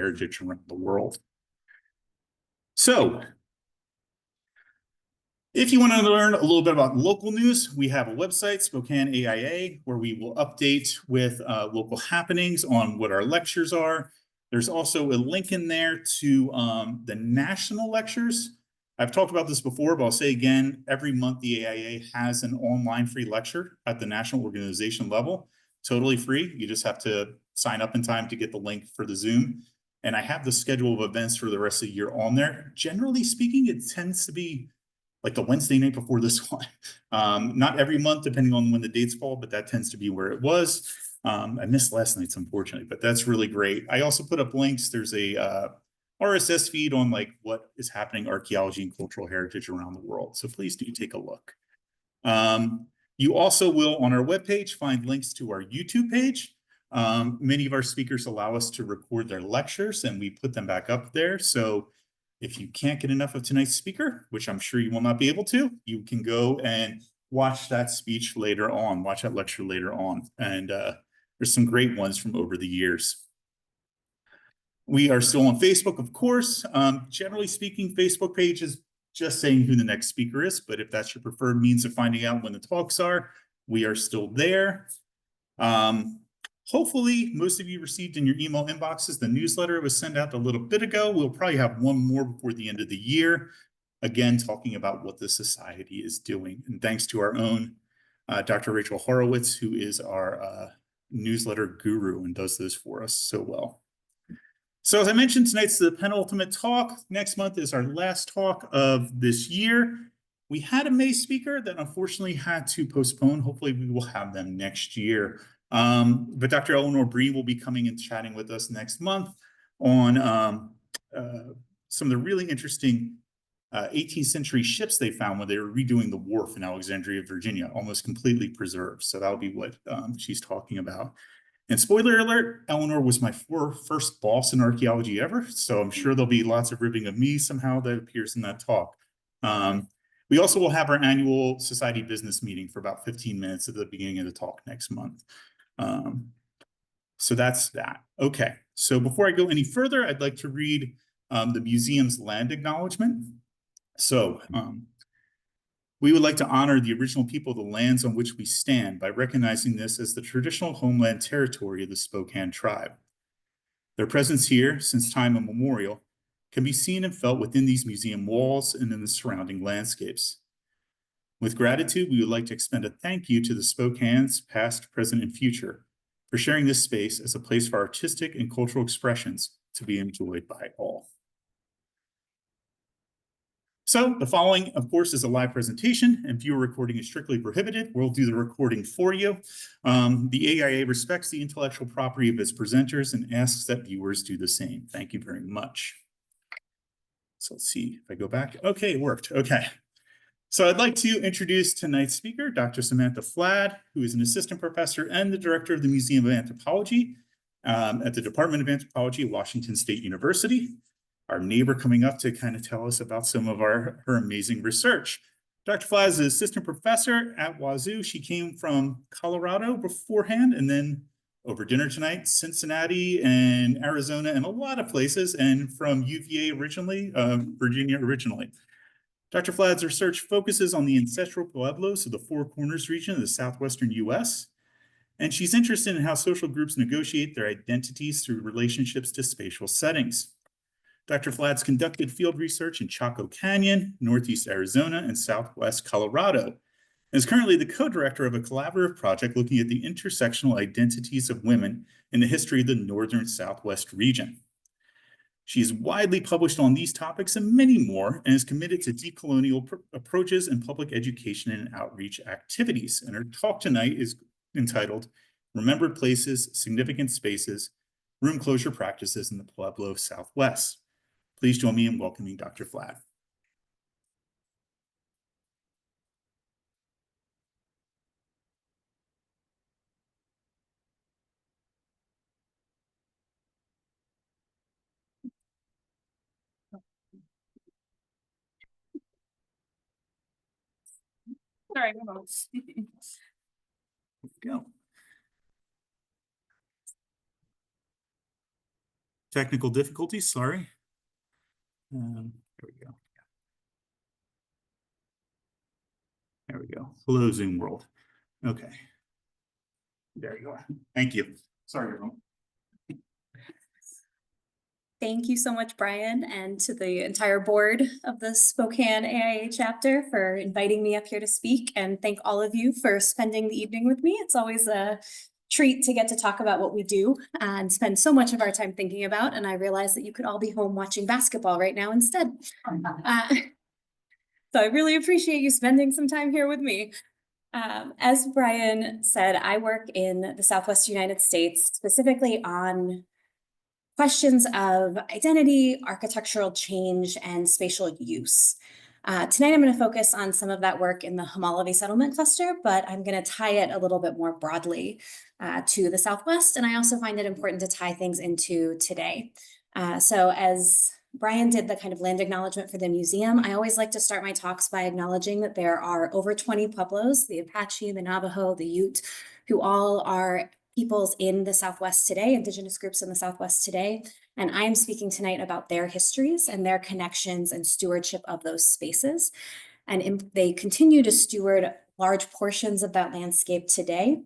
heritage around the world. So, if you want to learn a little bit about local news, we have a website, Spokane AIA, where we will update with local happenings on what our lectures are. There's also a link in there to the national lectures. I've talked about this before, but I'll say again, every month the AIA has an online free lecture at the national organization level, totally free. You just have to sign up in time to get the link for the Zoom. And I have the schedule of events for the rest of the year on there. Generally speaking, it tends to be like the Wednesday night before this one. Not every month, depending on when the dates fall, but that tends to be where it was. I missed last night's, unfortunately, but that's really great. I also put up links. There's a RSS feed on like what is happening archaeology and cultural heritage around the world. So please do take a look. You also will, on our webpage, find links to our YouTube page. Many of our speakers allow us to record their lectures and we put them back up there. So if you can't get enough of tonight's speaker, which I'm sure you will not be able to, you can go and watch that speech later on, watch that lecture later on. And there's some great ones from over the years. We are still on Facebook, of course. Generally speaking, Facebook page is just saying who the next speaker is, but if that's your preferred means of finding out when the talks are, we are still there. Hopefully, most of you received in your email inboxes the newsletter. It was sent out a little bit ago. We'll probably have one more before the end of the year. Again, talking about what the society is doing. And thanks to our own Dr. Rachel Horowitz, who is our newsletter guru and does this for us so well. So as I mentioned, tonight's the penultimate talk. Next month is our last talk of this year. We had a May speaker that unfortunately had to postpone. Hopefully we will have them next year. But Dr. Eleanor Bree will be coming and chatting with us next month on some of the really interesting 18th century ships they found when they were redoing the wharf in Alexandria, Virginia, almost completely preserved. So that'll be what she's talking about. And spoiler alert, Eleanor was my first boss in archaeology ever. So I'm sure there'll be lots of ribbing of me somehow that appears in that talk. We also will have our annual society business meeting for about 15 minutes at the beginning of the talk next month. So that's that. Okay, so before I go any further, I'd like to read the museum's land acknowledgement. So we would like to honor the original people of the lands on which we stand by recognizing this as the traditional homeland territory of the Spokane tribe. Their presence here, since time immemorial, can be seen and felt within these museum walls and in the surrounding landscapes. With gratitude, we would like to extend a thank you to the Spokanes, past, present, and future, for sharing this space as a place for artistic and cultural expressions to be enjoyed by all. So the following, of course, is a live presentation, and viewer recording is strictly prohibited. We'll do the recording for you. The AIA respects the intellectual property of its presenters and asks that viewers do the same. Thank you very much. So let's see if I go back. Okay, it worked. Okay. So I'd like to introduce tonight's speaker, Dr. Samantha Fladd, who is an assistant professor and the director of the Museum of Anthropology at the Department of Anthropology at Washington State University. Our neighbor coming up to kind of tell us about some of her amazing research. Dr. Fladd is an assistant professor at Wazoo. She came from Colorado beforehand, and then over dinner tonight, Cincinnati and Arizona and a lot of places, and from UVA originally, Virginia originally. Dr. Fladd's research focuses on the ancestral pueblos of the Four Corners region of the southwestern US, and she's interested in how social groups negotiate their identities through relationships to spatial settings. Dr. Fladd's conducted field research in Chaco Canyon, Northeast Arizona, and Southwest Colorado, and is currently the co-director of a collaborative project looking at the intersectional identities of women in the history of the Northern Southwest region. She is widely published on these topics and many more, and is committed to decolonial approaches in public education and outreach activities. And her talk tonight is entitled Remembered Places, Significant Spaces, Room Closure Practices in the Pueblo Southwest. Please join me in welcoming Dr. Fladd. Sorry, hold on. Go. Technical difficulties, sorry. There we go. There we go. Hello, Zoom world. Okay. There you go. Thank you. Sorry, everyone. Thank you so much, Brian, and to the entire board of the Spokane AIA chapter for inviting me up here to speak, and thank all of you for spending the evening with me. It's always a treat to get to talk about what we do and spend so much of our time thinking about, and I realize that you could all be home watching basketball right now instead. So I really appreciate you spending some time here with me. As Brian said, I work in the Southwest United States, specifically on questions of identity, architectural change, and spatial use. Tonight, I'm going to focus on some of that work in the Homol'ovi Settlement Cluster, but I'm going to tie it a little bit more broadly to the Southwest, and I also find it important to tie things into today. So as Brian did the kind of land acknowledgement for the museum, I always like to start my talks by acknowledging that there are over 20 Pueblos, the Apache, the Navajo, the Ute, who all are peoples in the Southwest today, indigenous groups in the Southwest today. And I am speaking tonight about their histories and their connections and stewardship of those spaces. And they continue to steward large portions of that landscape today.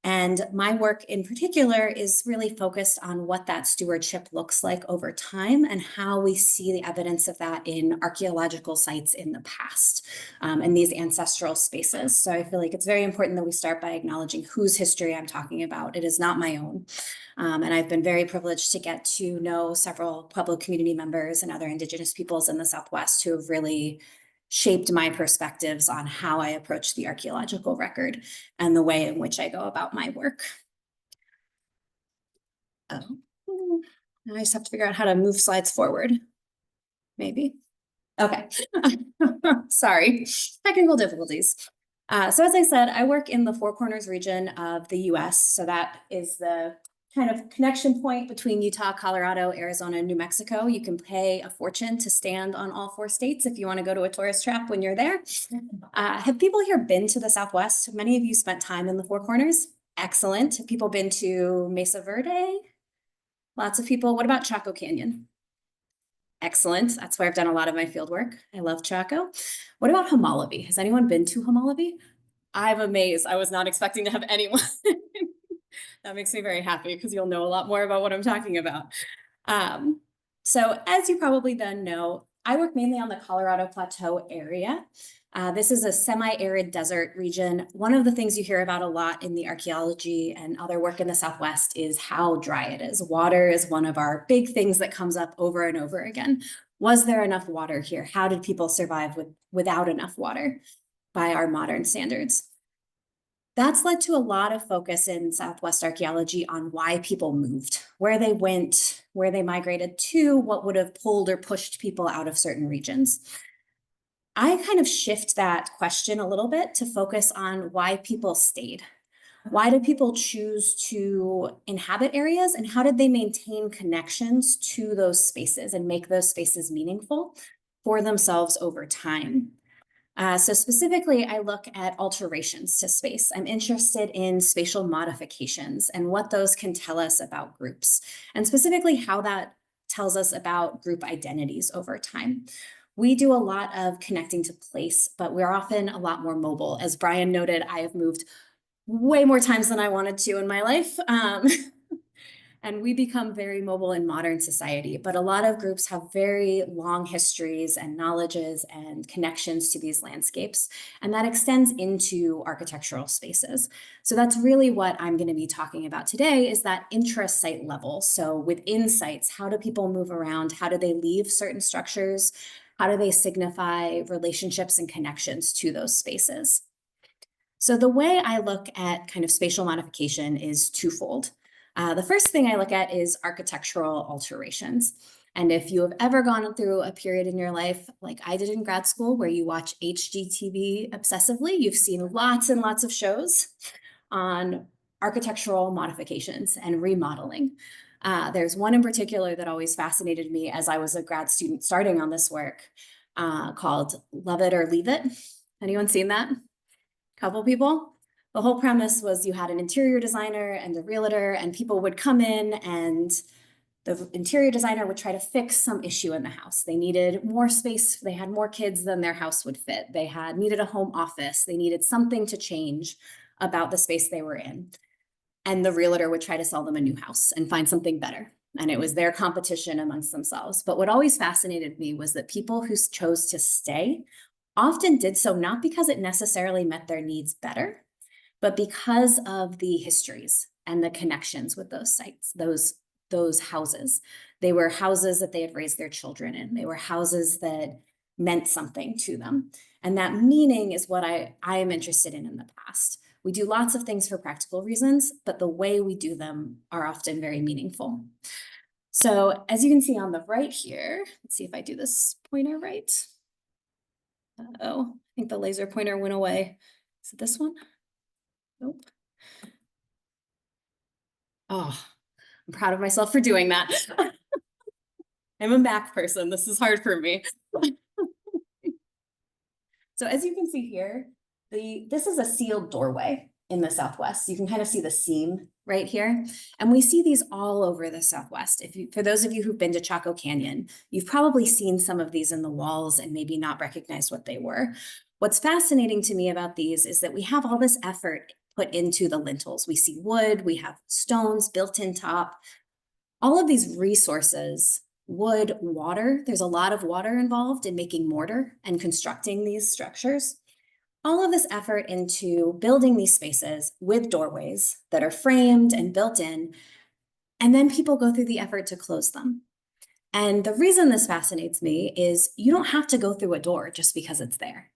And my work in particular is really focused on what that stewardship looks like over time and how we see the evidence of that in archaeological sites in the past and these ancestral spaces. So I feel like it's very important that we start by acknowledging whose history I'm talking about. It is not my own. And I've been very privileged to get to know several Pueblo community members and other indigenous peoples in the Southwest who have really shaped my perspectives on how I approach the archaeological record and the way in which I go about my work. Oh, now I just have to figure out how to move slides forward. Maybe. Okay. Sorry, technical difficulties. So as I said, I work in the Four Corners region of the US. So that is the kind of connection point between Utah, Colorado, Arizona, and New Mexico. You can pay a fortune to stand on all four states if you want to go to a tourist trap when you're there. Have people here been to the Southwest? Have many of you spent time in the Four Corners? Excellent. Have people been to Mesa Verde? Lots of people. What about Chaco Canyon? Excellent. That's where I've done a lot of my field work. I love Chaco. What about Homol'ovi? Has anyone been to Homol'ovi? I'm amazed. I was not expecting to have anyone. That makes me very happy because you'll know a lot more about what I'm talking about. So as you probably then know, I work mainly on the Colorado Plateau area. This is a semi-arid desert region. One of the things you hear about a lot in the archaeology and other work in the Southwest is how dry it is. Water is one of our big things that comes up over and over again. Was there enough water here? How did people survive without enough water by our modern standards? That's led to a lot of focus in Southwest archaeology on why people moved, where they went, where they migrated to, what would have pulled or pushed people out of certain regions. I kind of shift that question a little bit to focus on why people stayed. Why did people choose to inhabit areas, and how did they maintain connections to those spaces and make those spaces meaningful for themselves over time? So specifically, I look at alterations to space. I'm interested in spatial modifications and what those can tell us about groups, and specifically how that tells us about group identities over time. We do a lot of connecting to place, but we're often a lot more mobile. As Brian noted, I have moved way more times than I wanted to in my life. And we become very mobile in modern society, but a lot of groups have very long histories and knowledges and connections to these landscapes, and that extends into architectural spaces. So that's really what I'm going to be talking about today, is that intra-site level. So within sites, how do people move around? How do they leave certain structures? How do they signify relationships and connections to those spaces? So the way I look at kind of spatial modification is twofold. The first thing I look at is architectural alterations. And if you have ever gone through a period in your life, like I did in grad school, where you watch HGTV obsessively, you've seen lots and lots of shows on architectural modifications and remodeling. There's one in particular that always fascinated me as I was a grad student starting on this work, called Love It or Leave It. Anyone seen that? Couple people? The whole premise was you had an interior designer and a realtor, and people would come in and The interior designer would try to fix some issue in the house. They needed more space. They had more kids than their house would fit. They needed a home office. They needed something to change about the space they were in. And the realtor would try to sell them a new house and find something better. And it was their competition amongst themselves. But what always fascinated me was that people who chose to stay often did so not because it necessarily met their needs better, but because of the histories and the connections with those sites, those houses. They were houses that they had raised their children in. They were houses that meant something to them. And that meaning is what I am interested in the past. We do lots of things for practical reasons, but the way we do them are often very meaningful. So as you can see on the right here, let's see if I do this pointer right. Uh-oh, I think the laser pointer went away. Is it this one? Nope. Oh, I'm proud of myself for doing that. I'm a Mac person. This is hard for me. So as you can see here, this is a sealed doorway in the Southwest. You can kind of see the seam right here. And we see these all over the Southwest. For those of you who've been to Chaco Canyon, you've probably seen some of these in the walls and maybe not recognized what they were. What's fascinating to me about these is that we have all this effort put into the lintels. We see wood, we have stones, built-in top, all of these resources, wood, water. There's a lot of water involved in making mortar and constructing these structures. All of this effort into building these spaces with doorways that are framed and built in, and then people go through the effort to close them. And the reason this fascinates me is you don't have to go through a door just because it's there.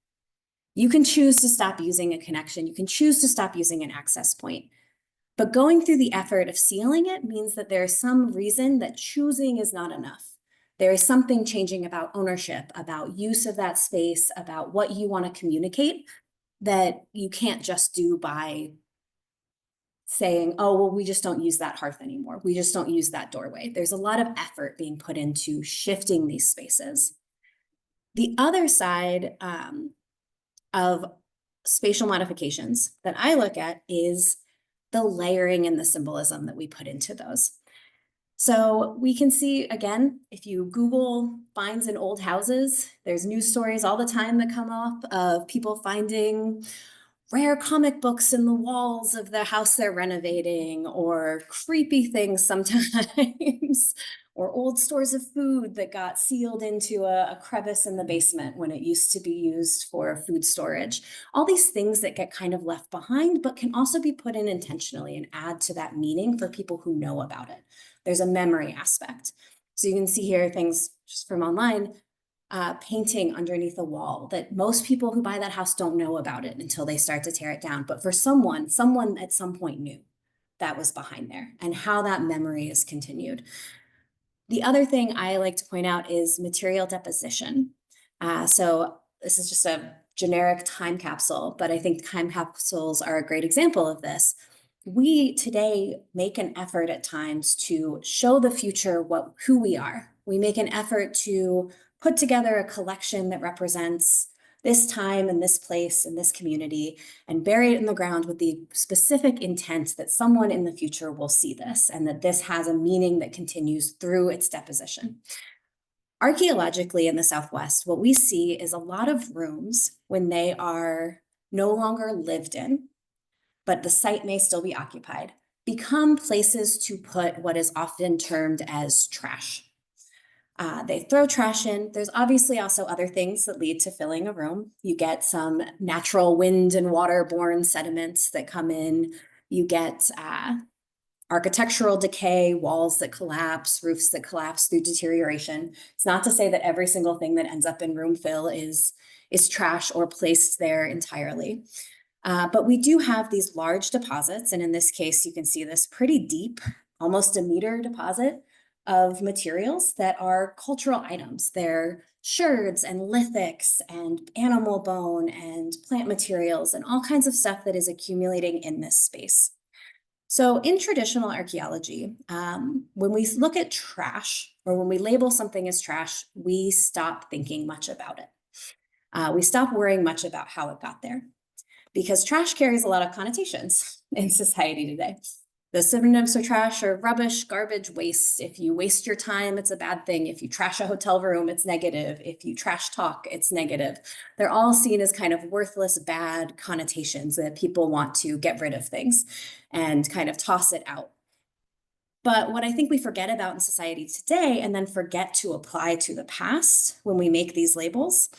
You can choose to stop using a connection. You can choose to stop using an access point. But going through the effort of sealing it means that there's some reason that choosing is not enough. There is something changing about ownership, about use of that space, about what you want to communicate that you can't just do by saying, oh, well, we just don't use that hearth anymore. We just don't use that doorway. There's a lot of effort being put into shifting these spaces. The other side of spatial modifications that I look at is the layering and the symbolism that we put into those. So we can see, again, if you Google finds in old houses, there's news stories all the time that come up of people finding rare comic books in the walls of the house they're renovating, or creepy things sometimes, or old stores of food that got sealed into a crevice in the basement when it used to be used for food storage. All these things that get kind of left behind, but can also be put in intentionally and add to that meaning for people who know about it. There's a memory aspect. So you can see here things just from online, painting underneath a wall that most people who buy that house don't know about it until they start to tear it down. But for someone at some point knew that was behind there and how that memory is continued. The other thing I like to point out is material deposition. So this is just a generic time capsule, but I think time capsules are a great example of this. We today make an effort at times to show the future who we are. We make an effort to put together a collection that represents this time and this place and this community and bury it in the ground with the specific intent that someone in the future will see this and that this has a meaning that continues through its deposition. Archaeologically in the Southwest, what we see is a lot of rooms when they are no longer lived in, but the site may still be occupied, become places to put what is often termed as trash. They throw trash in. There's obviously also other things that lead to filling a room. You get some natural wind and water-borne sediments that come in. You get architectural decay, walls that collapse, roofs that collapse through deterioration. It's not to say that every single thing that ends up in room fill is trash or placed there entirely. But we do have these large deposits, and in this case, you can see this pretty deep, almost a meter deposit of materials that are cultural items. They're sherds and lithics and animal bone and plant materials and all kinds of stuff that is accumulating in this space. So in traditional archaeology, when we look at trash or when we label something as trash, we stop thinking much about it. We stop worrying much about how it got there, because trash carries a lot of connotations in society today. The synonyms for trash are rubbish, garbage, waste. If you waste your time, it's a bad thing. If you trash a hotel room, it's negative. If you trash talk, it's negative. They're all seen as kind of worthless, bad connotations that people want to get rid of things and kind of toss it out. But what I think we forget about in society today, and then forget to apply to the past when we make these labels,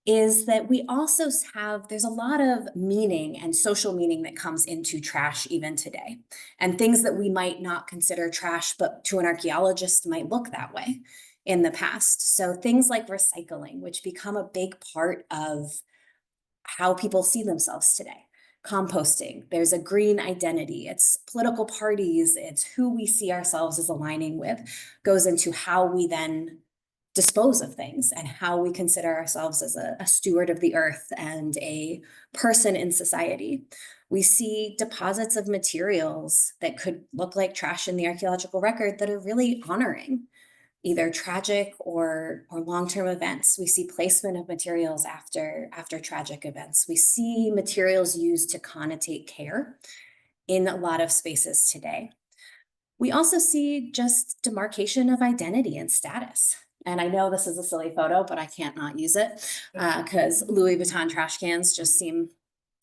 is that we also have, there's a lot of meaning and social meaning that comes into trash even today, and things that we might not consider trash, but to an archaeologist might look that way in the past. So things like recycling, which become a big part of how people see themselves today. Composting, there's a green identity, it's political parties, it's who we see ourselves as aligning with, goes into how we then dispose of things and how we consider ourselves as a steward of the earth and a person in society. We see deposits of materials that could look like trash in the archaeological record that are really honoring either tragic or long-term events. We see placement of materials after tragic events. We see materials used to connotate care in a lot of spaces today. We also see just demarcation of identity and status. And I know this is a silly photo, but I can't not use it because Louis Vuitton trash cans just seem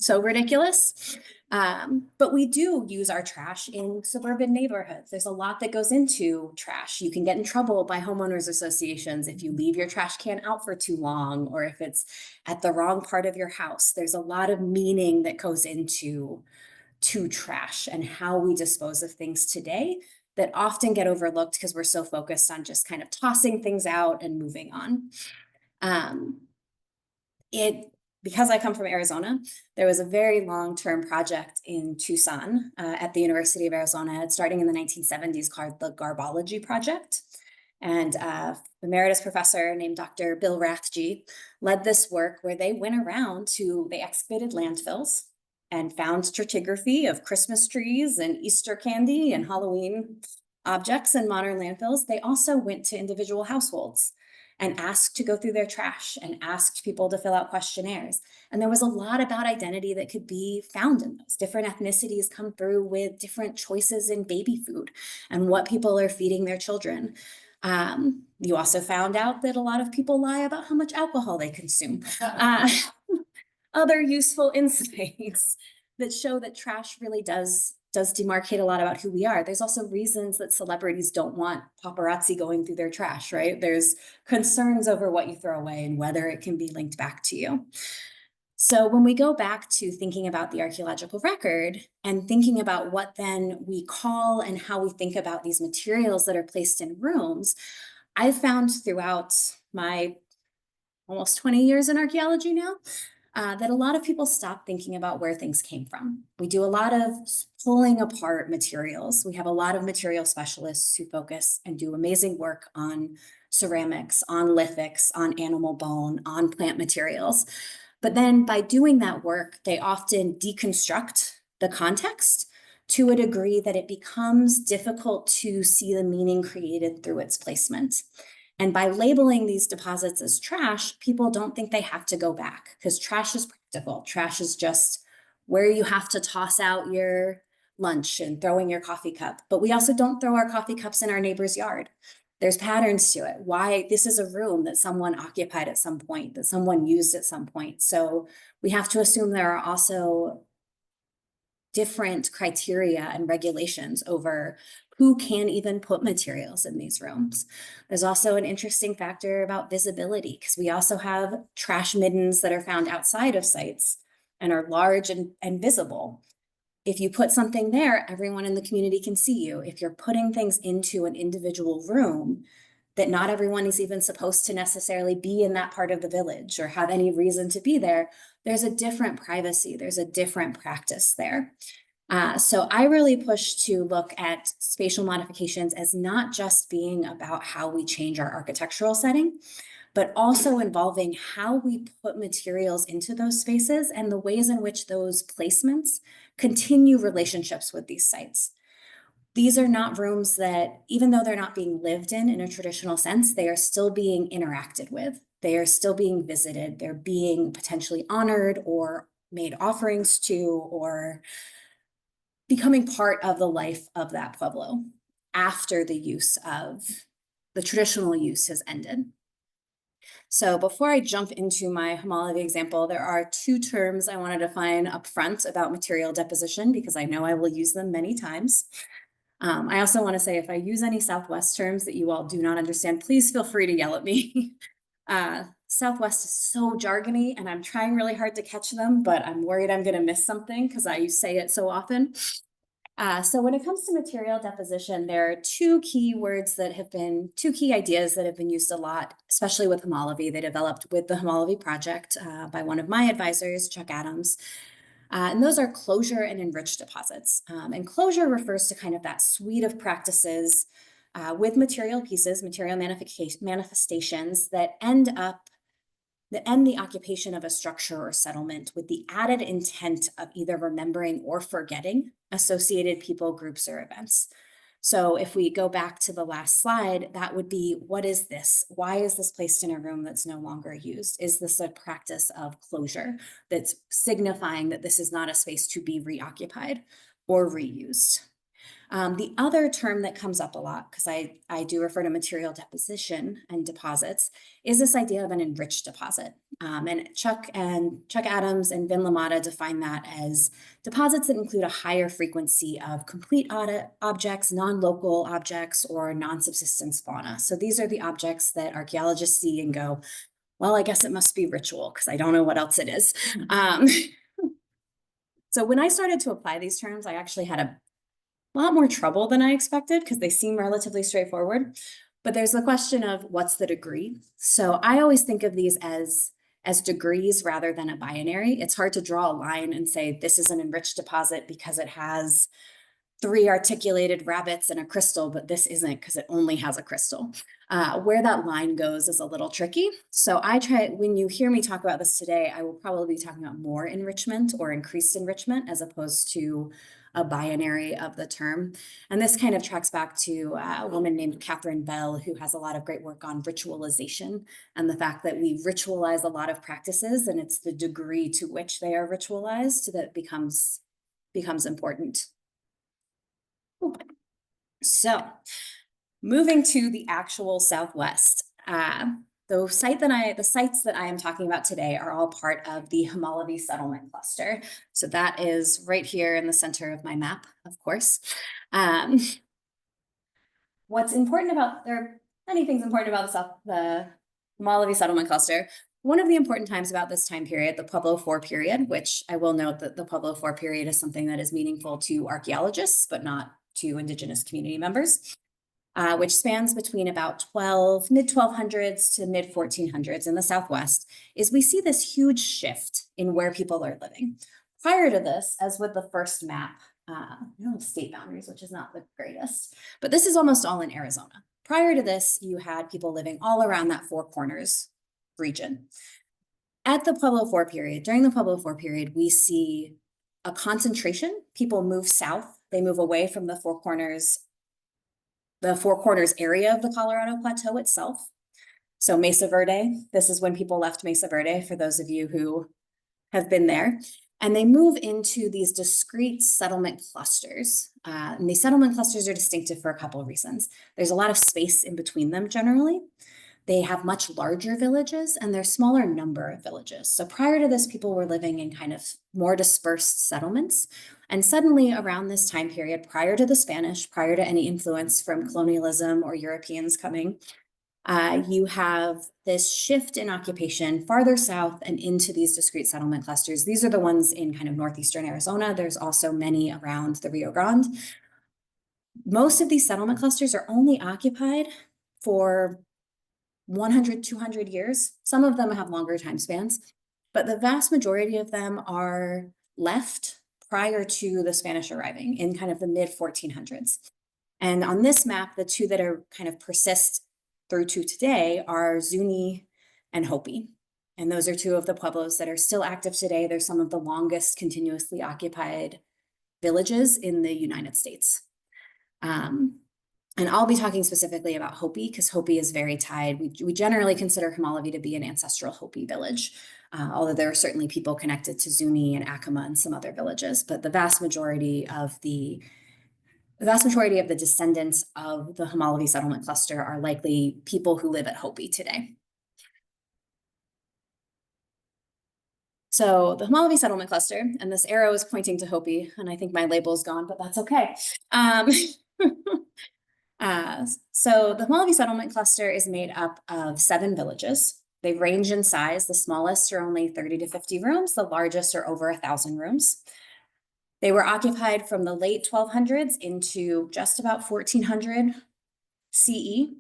so ridiculous. But we do use our trash in suburban neighborhoods. There's a lot that goes into trash. You can get in trouble by homeowners associations if you leave your trash can out for too long, or if it's at the wrong part of your house. There's a lot of meaning that goes into trash and how we dispose of things today that often get overlooked because we're so focused on just kind of tossing things out and moving on. Because I come from Arizona, there was a very long-term project in Tucson at the University of Arizona, starting in the 1970s, called the Garbology Project. And emeritus professor named Dr. Bill Rathje led this work where they went around they excavated landfills and found stratigraphy of Christmas trees and Easter candy and Halloween objects in modern landfills. They also went to individual households and asked to go through their trash and asked people to fill out questionnaires. And there was a lot about identity that could be found in those. Different ethnicities come through with different choices in baby food and what people are feeding their children. You also found out that a lot of people lie about how much alcohol they consume. Other useful insights that show that trash really does demarcate a lot about who we are. There's also reasons that celebrities don't want paparazzi going through their trash, right? There's concerns over what you throw away and whether it can be linked back to you. So when we go back to thinking about the archaeological record and thinking about what then we call and how we think about these materials that are placed in rooms, I've found throughout my almost 20 years in archaeology now, that a lot of people stop thinking about where things came from. We do a lot of pulling apart materials. We have a lot of material specialists who focus and do amazing work on ceramics, on lithics, on animal bone, on plant materials. But then by doing that work, they often deconstruct the context to a degree that it becomes difficult to see the meaning created through its placement. And by labeling these deposits as trash, people don't think they have to go back because trash is practical. Trash is just where you have to toss out your lunch and throwing your coffee cup. But we also don't throw our coffee cups in our neighbor's yard. There's patterns to it. Why this is a room that someone occupied at some point, that someone used at some point. So we have to assume there are also different criteria and regulations over who can even put materials in these rooms. There's also an interesting factor about visibility because we also have trash middens that are found outside of sites and are large and visible. If you put something there, everyone in the community can see you. If you're putting things into an individual room that not everyone is even supposed to necessarily be in that part of the village or have any reason to be there, there's a different privacy, there's a different practice there. So I really push to look at spatial modifications as not just being about how we change our architectural setting, but also involving how we put materials into those spaces and the ways in which those placements continue relationships with these sites. These are not rooms that, even though they're not being lived in a traditional sense, they are still being interacted with. They are still being visited. They're being potentially honored or made offerings to, or becoming part of the life of that pueblo after the traditional use has ended. So before I jump into my Homol'ovi example, there are two terms I want to define up front about material deposition, because I know I will use them many times. I also want to say, if I use any Southwest terms that you all do not understand, please feel free to yell at me. Southwest is so jargony, and I'm trying really hard to catch them, but I'm worried I'm going to miss something because I say it so often. So when it comes to material deposition, there are two key ideas that have been used a lot, especially with Homol'ovi. They developed with the Homol'ovi project by one of my advisors, Chuck Adams. And those are closure and enriched deposits. And closure refers to kind of that suite of practices with material pieces, material manifestations that end the occupation of a structure or settlement with the added intent of either remembering or forgetting associated people, groups, or events. So if we go back to the last slide, that would be, what is this? Why is this placed in a room that's no longer used? Is this a practice of closure that's signifying that this is not a space to be reoccupied or reused? The other term that comes up a lot, because I do refer to material deposition and deposits, is this idea of an enriched deposit. And Chuck Adams and Vin Lamada define that as deposits that include a higher frequency of complete objects, non-local objects, or non-subsistence fauna. So these are the objects that archaeologists see and go, well, I guess it must be ritual, because I don't know what else it is. So when I started to apply these terms, I actually had a lot more trouble than I expected, because they seem relatively straightforward. But there's the question of what's the degree. So I always think of these as degrees rather than a binary. It's hard to draw a line and say this is an enriched deposit because it has 3 articulated rabbits and a crystal, but this isn't because it only has a crystal. Where that line goes is a little tricky. So when you hear me talk about this today, I will probably be talking about more enrichment or increased enrichment as opposed to a binary of the term. And this kind of tracks back to a woman named Catherine Bell, who has a lot of great work on ritualization and the fact that we ritualize a lot of practices, and it's the degree to which they are ritualized that becomes important. So moving to the actual Southwest, the sites that I am talking about today are all part of the Homol'ovi Settlement Cluster. So that is right here in the center of my map, of course. What's important about, there are many things important about the Homol'ovi Settlement Cluster. One of the important times about this time period, the Pueblo IV period, which I will note that the Pueblo IV period is something that is meaningful to archaeologists, but not to Indigenous community members. Which spans between about mid-1200s to mid-1400s in the Southwest, is we see this huge shift in where people are living. Prior to this, as with the first map, state boundaries, which is not the greatest, but this is almost all in Arizona. Prior to this, you had people living all around that Four Corners region. At the Pueblo IV period, during the Pueblo IV period, we see a concentration. People move south. They move away from the Four Corners area of the Colorado Plateau itself. So Mesa Verde, this is when people left Mesa Verde, for those of you who have been there. And they move into these discrete settlement clusters. And these settlement clusters are distinctive for a couple of reasons. There's a lot of space in between them generally. They have much larger villages and they're smaller number of villages. So prior to this, people were living in kind of more dispersed settlements. And suddenly around this time period, prior to the Spanish, prior to any influence from colonialism or Europeans coming, you have this shift in occupation farther south and into these discrete settlement clusters. These are the ones in kind of northeastern Arizona. There's also many around the Rio Grande. Most of these settlement clusters are only occupied for 100, 200 years. Some of them have longer time spans, but the vast majority of them are left prior to the Spanish arriving in kind of the mid-1400s. And on this map, the two that are kind of persist through to today are Zuni and Hopi. And those are two of the pueblos that are still active today. They're some of the longest continuously occupied villages in the United States. And I'll be talking specifically about Hopi because Hopi is very tied. We generally consider Homol'ovi to be an ancestral Hopi village, although there are certainly people connected to Zuni and Acoma and some other villages. But the vast majority of the descendants of the Homol'ovi Settlement Cluster are likely people who live at Hopi today. So the Homol'ovi Settlement Cluster, and this arrow is pointing to Hopi, and I think my label is gone, but that's okay. So the Homol'ovi Settlement Cluster is made up of 7 villages. They range in size. The smallest are only 30 to 50 rooms. The largest are over 1,000 rooms. They were occupied from the late 1200s into just about 1400 CE.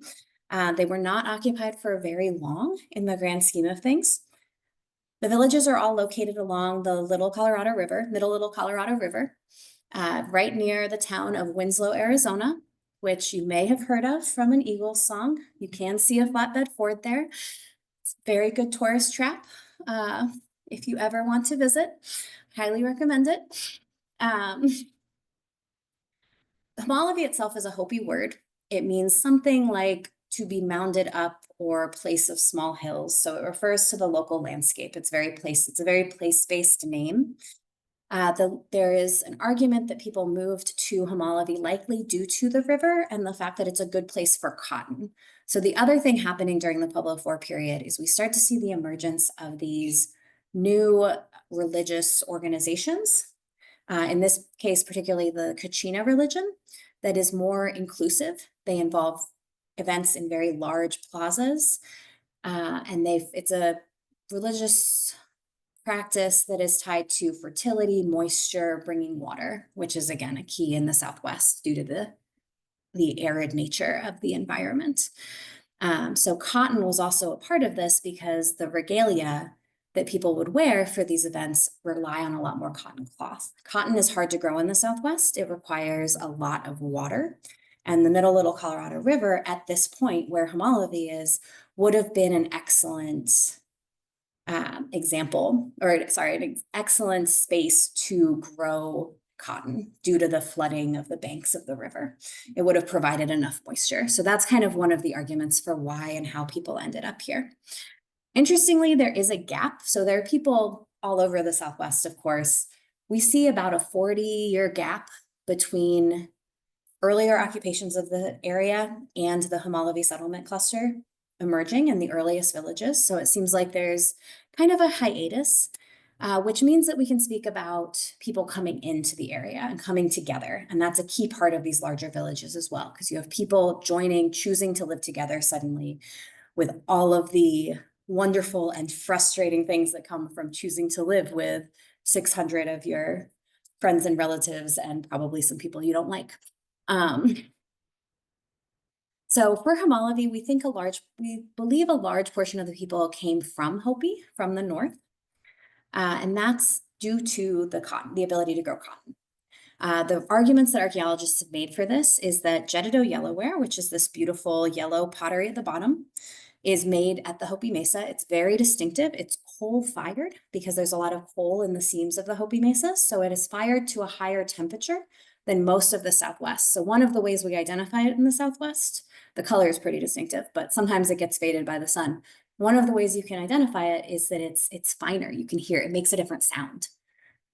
They were not occupied for very long in the grand scheme of things. The villages are all located along the Middle Little Colorado River, right near the town of Winslow, Arizona, which you may have heard of from an Eagles song. You can see a flatbed Ford there. It's a very good tourist trap. If you ever want to visit, highly recommend it. Homol'ovi itself is a Hopi word. It means something like to be mounded up or place of small hills. So it refers to the local landscape. It's a very place-based name. There is an argument that people moved to Homol'ovi likely due to the river and the fact that it's a good place for cotton. So the other thing happening during the Pueblo IV period is we start to see the emergence of these new religious organizations. In this case, particularly the Kachina religion, that is more inclusive. They involve events in very large plazas, and it's a religious practice that is tied to fertility, moisture, bringing water, which is again a key in the Southwest due to the arid nature of the environment. So cotton was also a part of this because the regalia that people would wear for these events rely on a lot more cotton cloth. Cotton is hard to grow in the Southwest. It requires a lot of water. And the Little Colorado River at this point where Homol'ovi is would have been an excellent an excellent space to grow cotton due to the flooding of the banks of the river. It would have provided enough moisture. So that's kind of one of the arguments for why and how people ended up here. Interestingly, there is a gap. So there are people all over the Southwest, of course. We see about a 40-year gap between earlier occupations of the area and the Homol'ovi Settlement Cluster emerging in the earliest villages. So it seems like there's kind of a hiatus, which means that we can speak about people coming into the area and coming together. And that's a key part of these larger villages as well, because you have people choosing to live together suddenly with all of the wonderful and frustrating things that come from choosing to live with 600 of your friends and relatives and probably some people you don't like. So for Homol'ovi, we believe a large portion of the people came from Hopi, from the north, and that's due to the ability to grow cotton. The arguments that archaeologists have made for this is that Jedido yellowware, which is this beautiful yellow pottery at the bottom, is made at the Hopi Mesa. It's very distinctive. It's coal-fired because there's a lot of coal in the seams of the Hopi Mesa, so it is fired to a higher temperature than most of the Southwest. So one of the ways we identify it in the Southwest, the color is pretty distinctive, but sometimes it gets faded by the sun. One of the ways you can identify it is that it's finer. You can hear it makes a different sound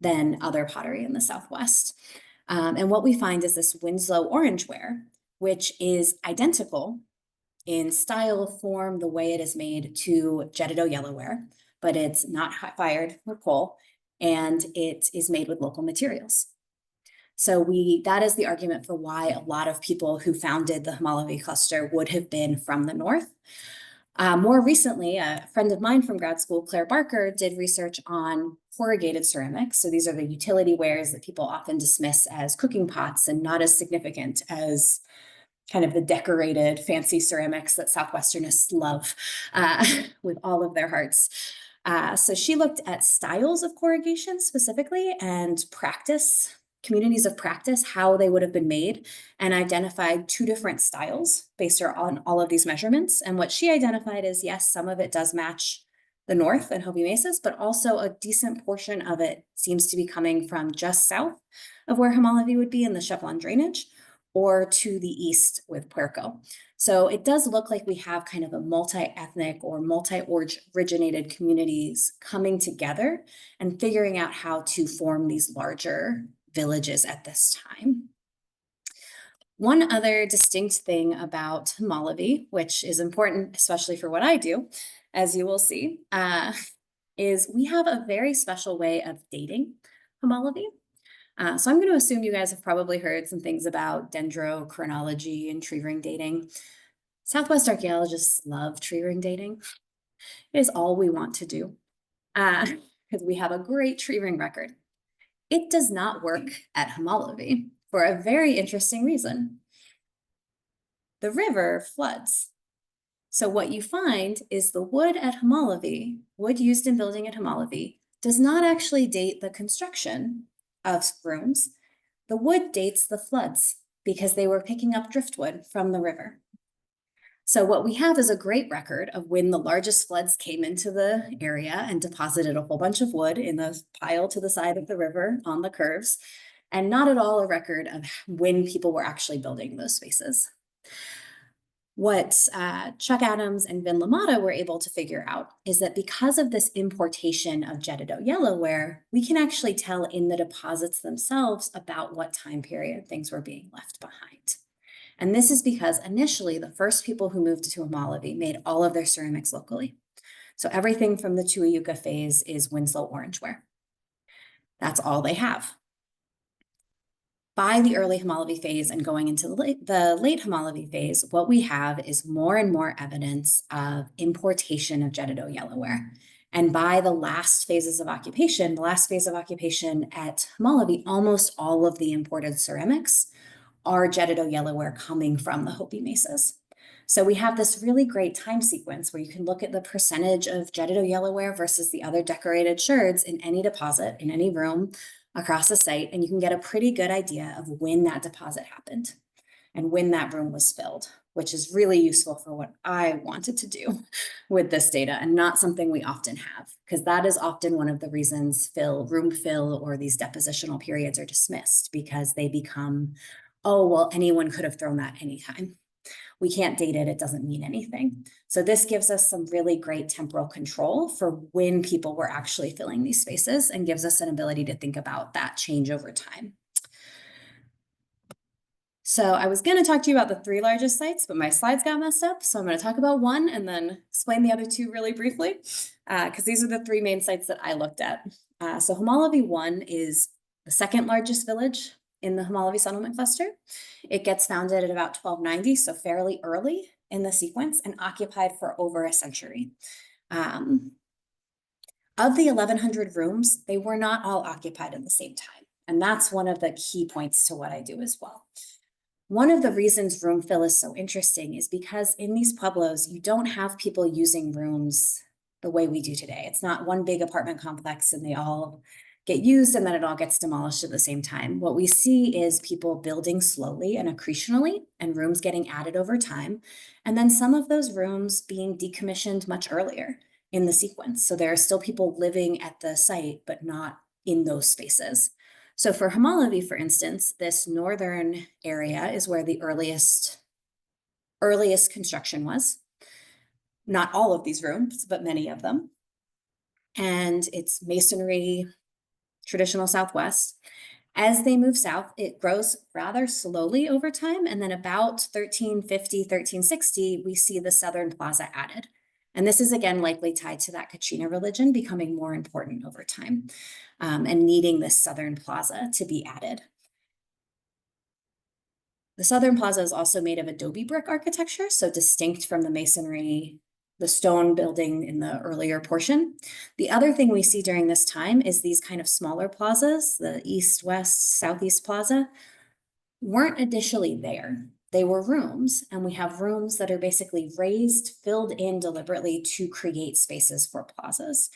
than other pottery in the Southwest. And what we find is this Winslow orangeware, which is identical in style, form, the way it is made to Jedido yellowware, but it's not fired with coal, and it is made with local materials. So that is the argument for why a lot of people who founded the Homol'ovi cluster would have been from the north. More recently, a friend of mine from grad school, Claire Barker, did research on corrugated ceramics. So these are the utility wares that people often dismiss as cooking pots and not as significant as kind of the decorated fancy ceramics that Southwesternists love with all of their hearts. So she looked at styles of corrugation specifically and communities of practice, how they would have been made, and identified 2 different styles based on all of these measurements. And what she identified is, yes, some of it does match the north and Hopi Mesas, but also a decent portion of it seems to be coming from just south of where Homol'ovi would be in the Chevron drainage, or to the east with Puerco. So it does look like we have kind of a multi-ethnic or multi-originated communities coming together and figuring out how to form these larger villages at this time. One other distinct thing about Homol'ovi, which is important, especially for what I do, as you will see, is we have a very special way of dating Homol'ovi. So I'm going to assume you guys have probably heard some things about dendrochronology and tree ring dating. Southwest archaeologists love tree ring dating. It is all we want to do because we have a great tree ring record. It does not work at Homol'ovi for a very interesting reason. The river floods. So what you find is the wood at Homol'ovi, wood used in building at Homol'ovi, does not actually date the construction of rooms. The wood dates the floods because they were picking up driftwood from the river. So what we have is a great record of when the largest floods came into the area and deposited a whole bunch of wood in the pile to the side of the river on the curves, and not at all a record of when people were actually building those spaces. What Chuck Adams and Vin Lamata were able to figure out is that because of this importation of Jeddido yellowware, we can actually tell in the deposits themselves about what time period things were being left behind. And this is because initially the first people who moved to Homol'ovi made all of their ceramics locally. So everything from the Tuiuka phase is Winslow orangeware. That's all they have. By the early Homol'ovi phase and going into the late Homol'ovi phase, what we have is more and more evidence of importation of Jeddido yellowware. And by the last phases of occupation, the last phase of occupation at Homol'ovi, almost all of the imported ceramics are Jeddido yellowware coming from the Hopi mesas. So we have this really great time sequence where you can look at the percentage of Jeddido yellowware versus the other decorated sherds in any deposit, in any room, across the site, and you can get a pretty good idea of when that deposit happened and when that room was filled, which is really useful for what I wanted to do with this data and not something we often have, because that is often one of the reasons room fill or these depositional periods are dismissed, because they become, oh, well, anyone could have thrown that anytime. We can't date it, it doesn't mean anything. So this gives us some really great temporal control for when people were actually filling these spaces and gives us an ability to think about that change over time. So I was going to talk to you about the 3 largest sites, but my slides got messed up. So I'm going to talk about one and then explain the other 2 really briefly, because these are the 3 main sites that I looked at. So Homol'ovi 1 is the 2nd largest village in the Homol'ovi Settlement Cluster. It gets founded at about 1290, so fairly early in the sequence, and occupied for over a century. Of the 1,100 rooms, they were not all occupied at the same time. And that's one of the key points to what I do as well. One of the reasons room fill is so interesting is because in these pueblos, you don't have people using rooms the way we do today. It's not one big apartment complex and they all get used and then it all gets demolished at the same time. What we see is people building slowly and accretionally and rooms getting added over time. And then some of those rooms being decommissioned much earlier in the sequence. So there are still people living at the site, but not in those spaces. So for Homol'ovi, for instance, this northern area is where the earliest construction was. Not all of these rooms, but many of them. And it's masonry, traditional Southwest. As they move south, it grows rather slowly over time. And then about 1350, 1360, we see the Southern Plaza added. And this is again likely tied to that Kachina religion becoming more important over time and needing this Southern Plaza to be added. The Southern Plaza is also made of adobe brick architecture, so distinct from the masonry, the stone building in the earlier portion. The other thing we see during this time is these kind of smaller plazas, the east, west, southeast plaza, weren't initially there. They were rooms, and we have rooms that are basically raised, filled in deliberately to create spaces for plazas.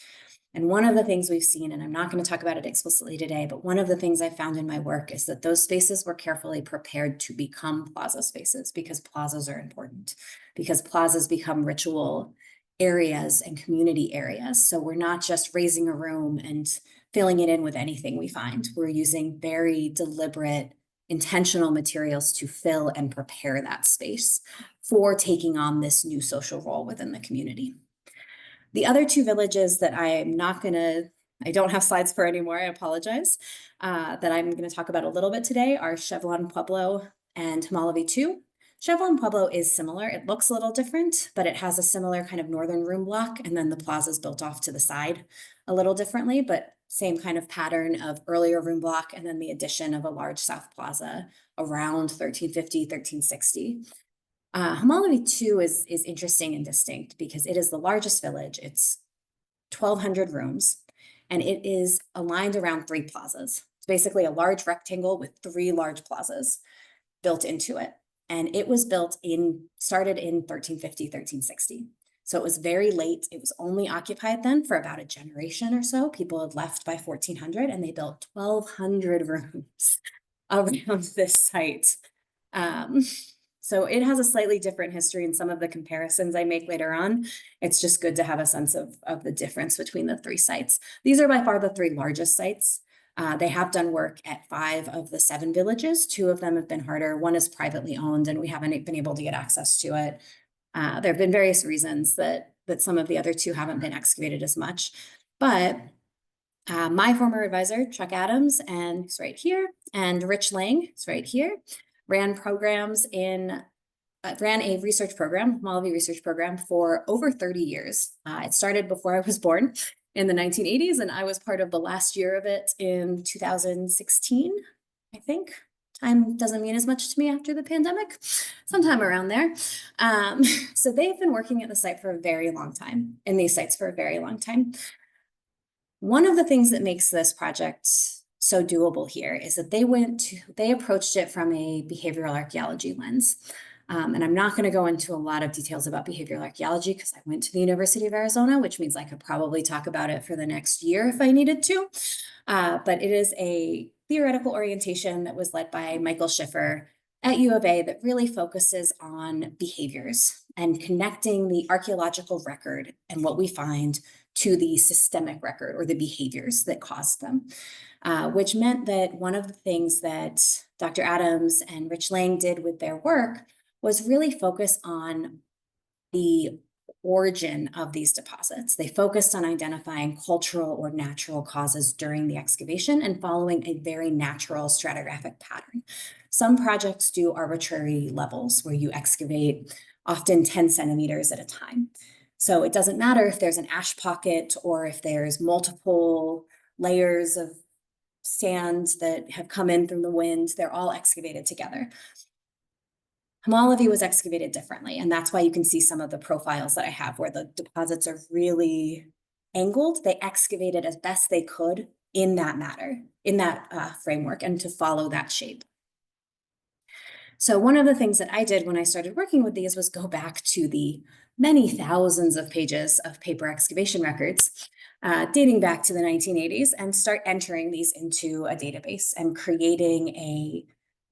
And one of the things we've seen, and I'm not going to talk about it explicitly today, but one of the things I found in my work is that those spaces were carefully prepared to become plaza spaces because plazas are important, because plazas become ritual areas and community areas. So we're not just raising a room and filling it in with anything we find. We're using very deliberate, intentional materials to fill and prepare that space for taking on this new social role within the community. The other two villages that I don't have slides for anymore, I apologize, that I'm going to talk about a little bit today are Chevelon Pueblo and Homol'ovi 2. Chevelon Pueblo is similar. It looks a little different, but it has a similar kind of northern room block, and then the plaza is built off to the side a little differently, but same kind of pattern of earlier room block, and then the addition of a large south plaza around 1350, 1360. Homol'ovi 2 is interesting and distinct because it is the largest village. It's 1,200 rooms, and it is aligned around 3 plazas. It's basically a large rectangle with 3 large plazas built into it. And it was started in 1350, 1360. So it was very late. It was only occupied then for about a generation or so. People had left by 1400, and they built 1,200 rooms around this site. So it has a slightly different history in some of the comparisons I make later on. It's just good to have a sense of the difference between the 3 sites. These are by far the 3 largest sites. They have done work at 5 of the 7 villages. 2 of them have been harder. 1 is privately owned, and we haven't been able to get access to it. There have been various reasons that some of the other 2 haven't been excavated as much. But my former advisor, Chuck Adams, and he's right here, and Rich Lang, is right here, ran a research program, Homol'ovi research program, for over 30 years. It started before I was born in the 1980s, and I was part of the last year of it in 2016, I think. Time doesn't mean as much to me after the pandemic, sometime around there. So they've been working at the site for a very long time, in these sites for a very long time. One of the things that makes this project so doable here is that they approached it from a behavioral archaeology lens. And I'm not going to go into a lot of details about behavioral archaeology because I went to the University of Arizona, which means I could probably talk about it for the next year if I needed to. But it is a theoretical orientation that was led by Michael Schiffer at U of A that really focuses on behaviors and connecting the archaeological record and what we find to the systemic record or the behaviors that caused them. Which meant that one of the things that Dr. Adams and Rich Lang did with their work was really focus on the origin of these deposits. They focused on identifying cultural or natural causes during the excavation and following a very natural stratigraphic pattern. Some projects do arbitrary levels where you excavate often 10 centimeters at a time. So it doesn't matter if there's an ash pocket or if there's multiple layers of sand that have come in from the wind, they're all excavated together. Homol'ovi was excavated differently, and that's why you can see some of the profiles that I have where the deposits are really angled. They excavated as best they could in that framework, and to follow that shape. So one of the things that I did when I started working with these was go back to the many thousands of pages of paper excavation records dating back to the 1980s and start entering these into a database and creating a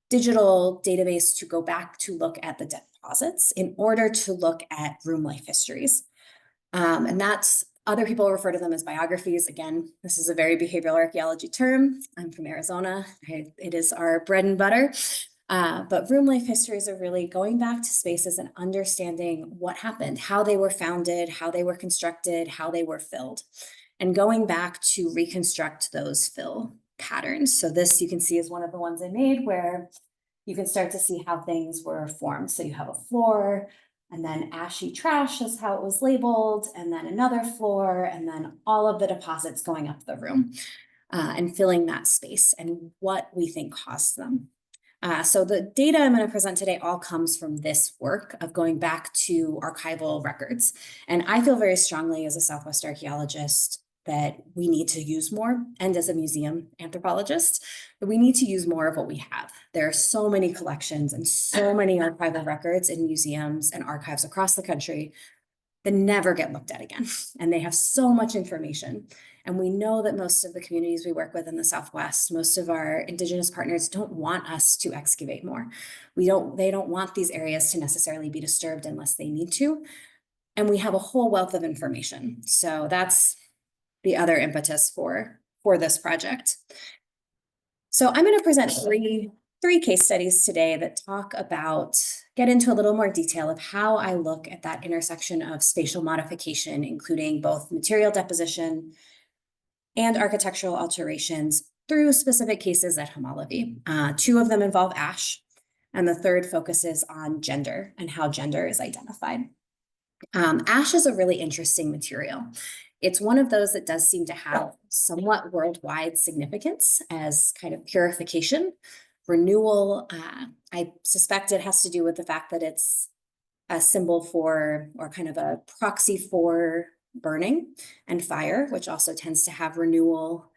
digital database to go back to look at the deposits in order to look at room life histories. And that's, other people refer to them as biographies. Again, this is a very behavioral archaeology term. I'm from Arizona. It is our bread and butter. But room life histories are really going back to spaces and understanding what happened, how they were founded, how they were constructed, how they were filled, and going back to reconstruct those fill patterns. So this you can see is one of the ones I made where you can start to see how things were formed. So you have a floor, and then ashy trash is how it was labeled, and then another floor, and then all of the deposits going up the room and filling that space and what we think caused them. So the data I'm going to present today all comes from this work of going back to archival records. And I feel very strongly as a Southwest archaeologist that we need to use more, and as a museum anthropologist, that we need to use more of what we have. There are so many collections and so many archival records in museums and archives across the country that never get looked at again. And they have so much information. And we know that most of the communities we work with in the Southwest, most of our Indigenous partners don't want us to excavate more. They don't want these areas to necessarily be disturbed unless they need to. And we have a whole wealth of information. So that's the other impetus for this project. So I'm going to present 3 3 case studies today that get into a little more detail of how I look at that intersection of spatial modification, including both material deposition and architectural alterations through specific cases at Homol'ovi. 2 of them involve ash, and the third focuses on gender and how gender is identified. Ash is a really interesting material. It's one of those that does seem to have somewhat worldwide significance as kind of purification, renewal. I suspect it has to do with the fact that it's a symbol for, or kind of a proxy for, burning and fire, which also tends to have renewal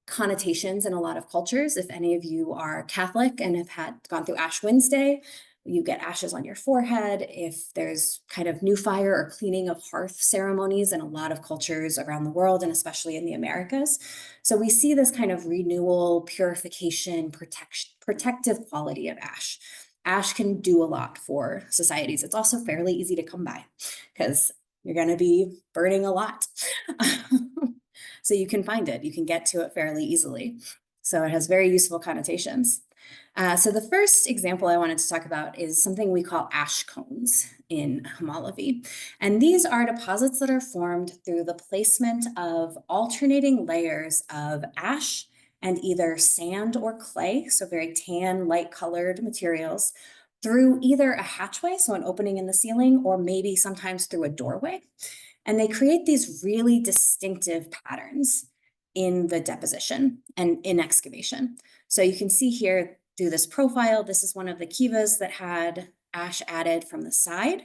connotations in a lot of cultures. If any of you are Catholic and have gone through Ash Wednesday, you get ashes on your forehead. If there's kind of new fire or cleaning of hearth ceremonies in a lot of cultures around the world, and especially in the Americas. So we see this kind of renewal, purification, protective quality of ash. Ash can do a lot for societies. It's also fairly easy to come by because you're going to be burning a lot. So you can find it, you can get to it fairly easily. So it has very useful connotations. So the first example I wanted to talk about is something we call ash cones in Homol'ovi. And these are deposits that are formed through the placement of alternating layers of ash and either sand or clay, so very tan, light-colored materials, through either a hatchway, so an opening in the ceiling, or maybe sometimes through a doorway. And they create these really distinctive patterns in the deposition and in excavation. So you can see here through this profile, this is one of the kivas that had ash added from the side.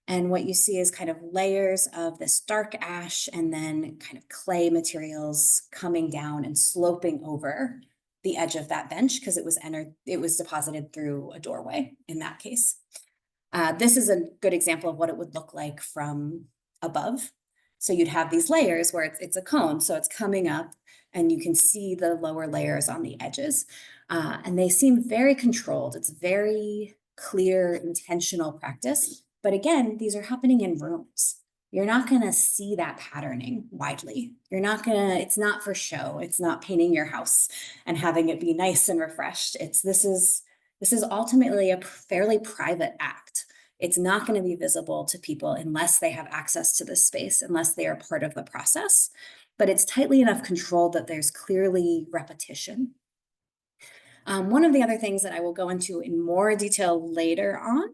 And what you see is kind of layers of this dark ash and then kind of clay materials coming down and sloping over the edge of that bench because it was deposited through a doorway in that case. This is a good example of what it would look like from above. So you'd have these layers where it's a cone, so it's coming up and you can see the lower layers on the edges. And they seem very controlled. It's very clear, intentional practice. But again, these are happening in rooms. You're not going to see that patterning widely. It's not for show. It's not painting your house and having it be nice and refreshed. This is ultimately a fairly private act. It's not going to be visible to people unless they have access to this space, unless they are part of the process. But it's tightly enough controlled that there's clearly repetition. One of the other things that I will go into in more detail later on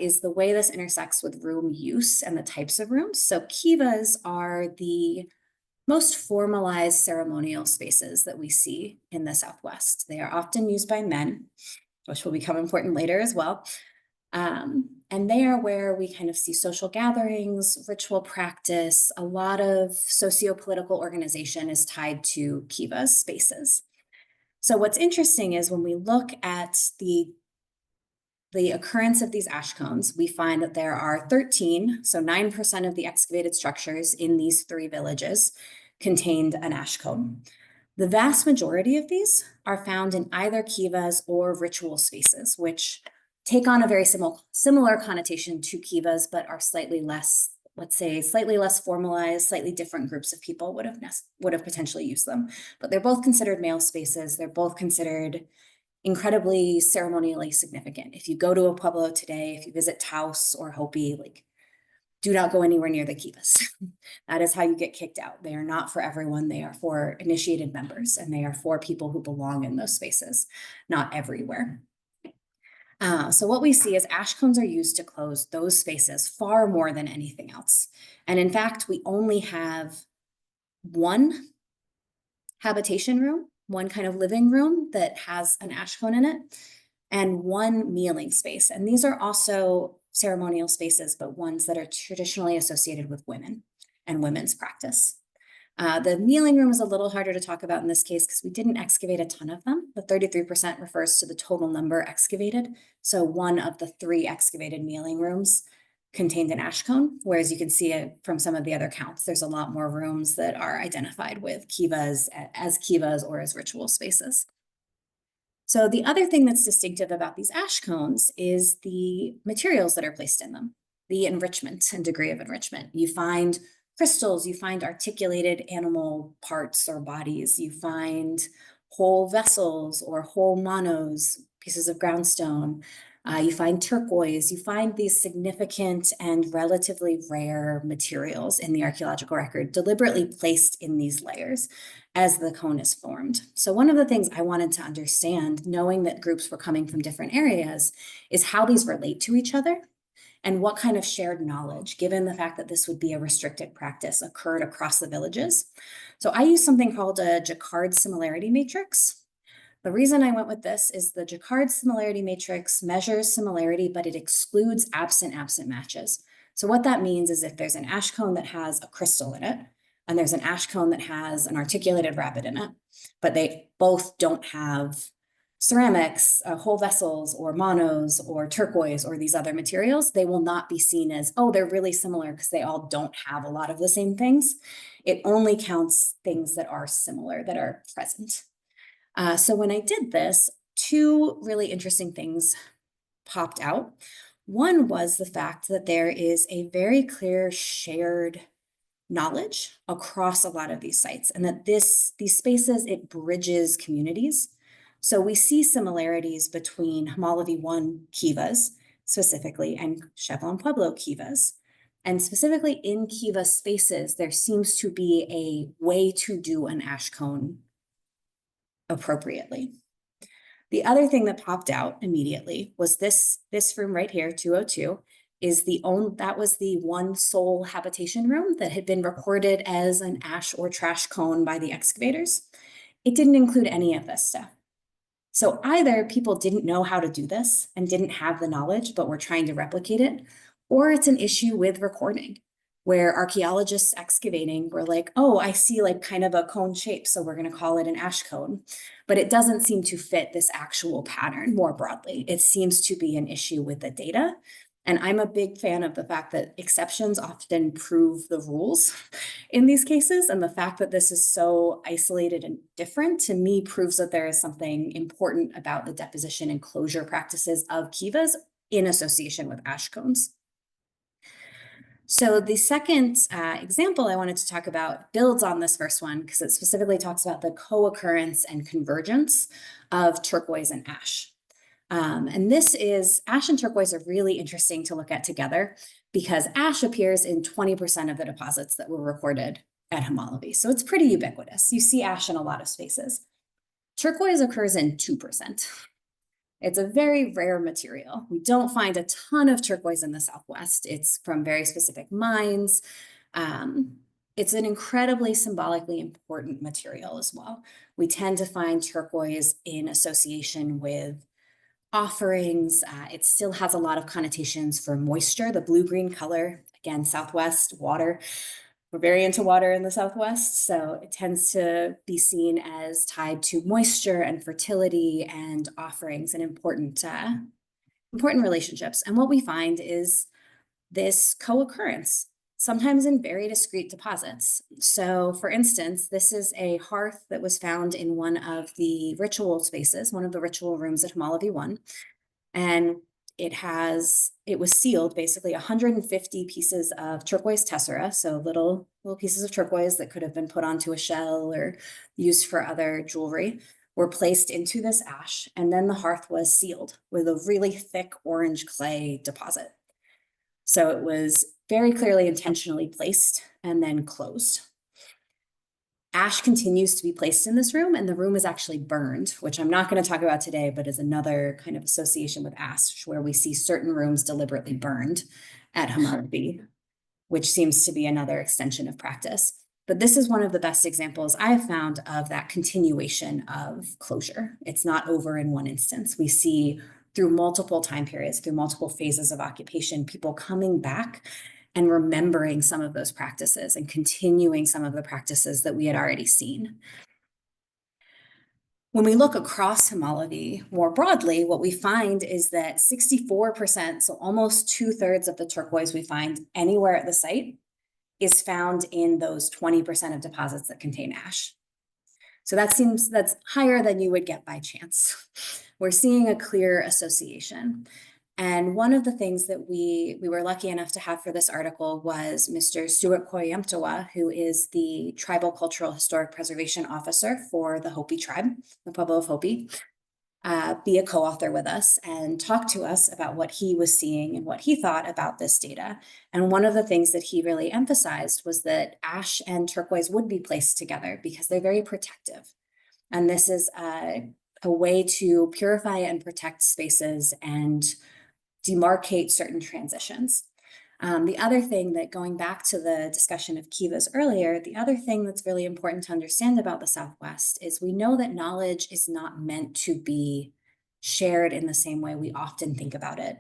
is the way this intersects with room use and the types of rooms. So kivas are the most formalized ceremonial spaces that we see in the Southwest. They are often used by men, which will become important later as well. And they are where we kind of see social gatherings, ritual practice, a lot of socio-political organization is tied to kiva spaces. So what's interesting is when we look at the occurrence of these ash cones, we find that there are 13, so 9% of the excavated structures in these 3 villages contained an ash cone. The vast majority of these are found in either kivas or ritual spaces, which take on a very similar connotation to kivas, but are slightly less, let's say, slightly less formalized, slightly different groups of people would have potentially used them. But they're both considered male spaces. They're both considered incredibly ceremonially significant. If you go to a Pueblo today, if you visit Taos or Hopi, do not go anywhere near the kivas. That is how you get kicked out. They are not for everyone. They are for initiated members, and they are for people who belong in those spaces, not everywhere. So what we see is ash cones are used to close those spaces far more than anything else. And in fact, we only have one habitation room, one kind of living room that has an ash cone in it, and one mealing space. And these are also ceremonial spaces, but ones that are traditionally associated with women and women's practice. The mealing room is a little harder to talk about in this case because we didn't excavate a ton of them. The 33% refers to the total number excavated. So one of the 3 excavated mealing rooms contained an ash cone, whereas you can see it from some of the other counts. There's a lot more rooms that are identified with kivas or as ritual spaces. So the other thing that's distinctive about these ash cones is the materials that are placed in them, the enrichment and degree of enrichment. You find crystals, you find articulated animal parts or bodies, you find whole vessels or whole monos, pieces of groundstone. You find turquoise, you find these significant and relatively rare materials in the archaeological record deliberately placed in these layers as the cone is formed. So one of the things I wanted to understand, knowing that groups were coming from different areas, is how these relate to each other and what kind of shared knowledge, given the fact that this would be a restricted practice, occurred across the villages. So I use something called a Jacquard similarity matrix. The reason I went with this is the Jacquard similarity matrix measures similarity, but it excludes absent matches. So what that means is if there's an ash cone that has a crystal in it, and there's an ash cone that has an articulated rabbit in it, but they both don't have ceramics, whole vessels, or monos, or turquoise, or these other materials, they will not be seen as, oh, they're really similar because they all don't have a lot of the same things. It only counts things that are similar, that are present. So when I did this, two really interesting things popped out. One was the fact that there is a very clear shared knowledge across a lot of these sites, and that these spaces, it bridges communities. So we see similarities between Homol'ovi 1 kivas specifically and Chevelon Pueblo kivas. And specifically in kiva spaces, there seems to be a way to do an ash cone appropriately. The other thing that popped out immediately was this room right here, 202, that was the one sole habitation room that had been recorded as an ash or trash cone by the excavators. It didn't include any of this stuff. So either people didn't know how to do this and didn't have the knowledge, but were trying to replicate it, or it's an issue with recording, where archaeologists excavating were like, oh, I see like kind of a cone shape, so we're going to call it an ash cone. But it doesn't seem to fit this actual pattern more broadly. It seems to be an issue with the data. And I'm a big fan of the fact that exceptions often prove the rules in these cases. And the fact that this is so isolated and different, to me, proves that there is something important about the deposition and closure practices of kivas in association with ash cones. So the second example I wanted to talk about builds on this first one because it specifically talks about the co-occurrence and convergence of turquoise and ash. And this is, ash and turquoise are really interesting to look at together because ash appears in 20% of the deposits that were recorded at Homol'ovi. So it's pretty ubiquitous. You see ash in a lot of spaces. Turquoise occurs in 2%. It's a very rare material. We don't find a ton of turquoise in the Southwest. It's from very specific mines. It's an incredibly symbolically important material as well. We tend to find turquoise in association with offerings. It still has a lot of connotations for moisture, the blue-green color. Again, Southwest, water. We're very into water in the Southwest, so it tends to be seen as tied to moisture and fertility and offerings and important relationships. And what we find is this co-occurrence, sometimes in very discrete deposits. So for instance, this is a hearth that was found in one of the ritual spaces, one of the ritual rooms at Homol'ovi 1. And it was sealed, basically 150 pieces of turquoise tessera, so little pieces of turquoise that could have been put onto a shell or used for other jewelry, were placed into this ash, and then the hearth was sealed with a really thick orange clay deposit. So it was very clearly intentionally placed and then closed. Ash continues to be placed in this room, and the room is actually burned, which I'm not going to talk about today, but is another kind of association with ash, where we see certain rooms deliberately burned at Homol'ovi, which seems to be another extension of practice. But this is one of the best examples I have found of that continuation of closure. It's not over in one instance. We see through multiple time periods, through multiple phases of occupation, people coming back and remembering some of those practices and continuing some of the practices that we had already seen. When we look across Homol'ovi more broadly, what we find is that 64%, so almost 2/3 of the turquoise we find anywhere at the site, is found in those 20% of deposits that contain ash. So that's higher than you would get by chance. We're seeing a clear association. And one of the things that we were lucky enough to have for this article was Mr. Stuart Koyamtawa, who is the Tribal Cultural Historic Preservation Officer for the Hopi tribe, the Pueblo of Hopi, be a co-author with us and talk to us about what he was seeing and what he thought about this data. And one of the things that he really emphasized was that ash and turquoise would be placed together because they're very protective. And this is a way to purify and protect spaces and demarcate certain transitions. The other thing that, going back to the discussion of kivas earlier, the other thing that's really important to understand about the Southwest is we know that knowledge is not meant to be shared in the same way we often think about it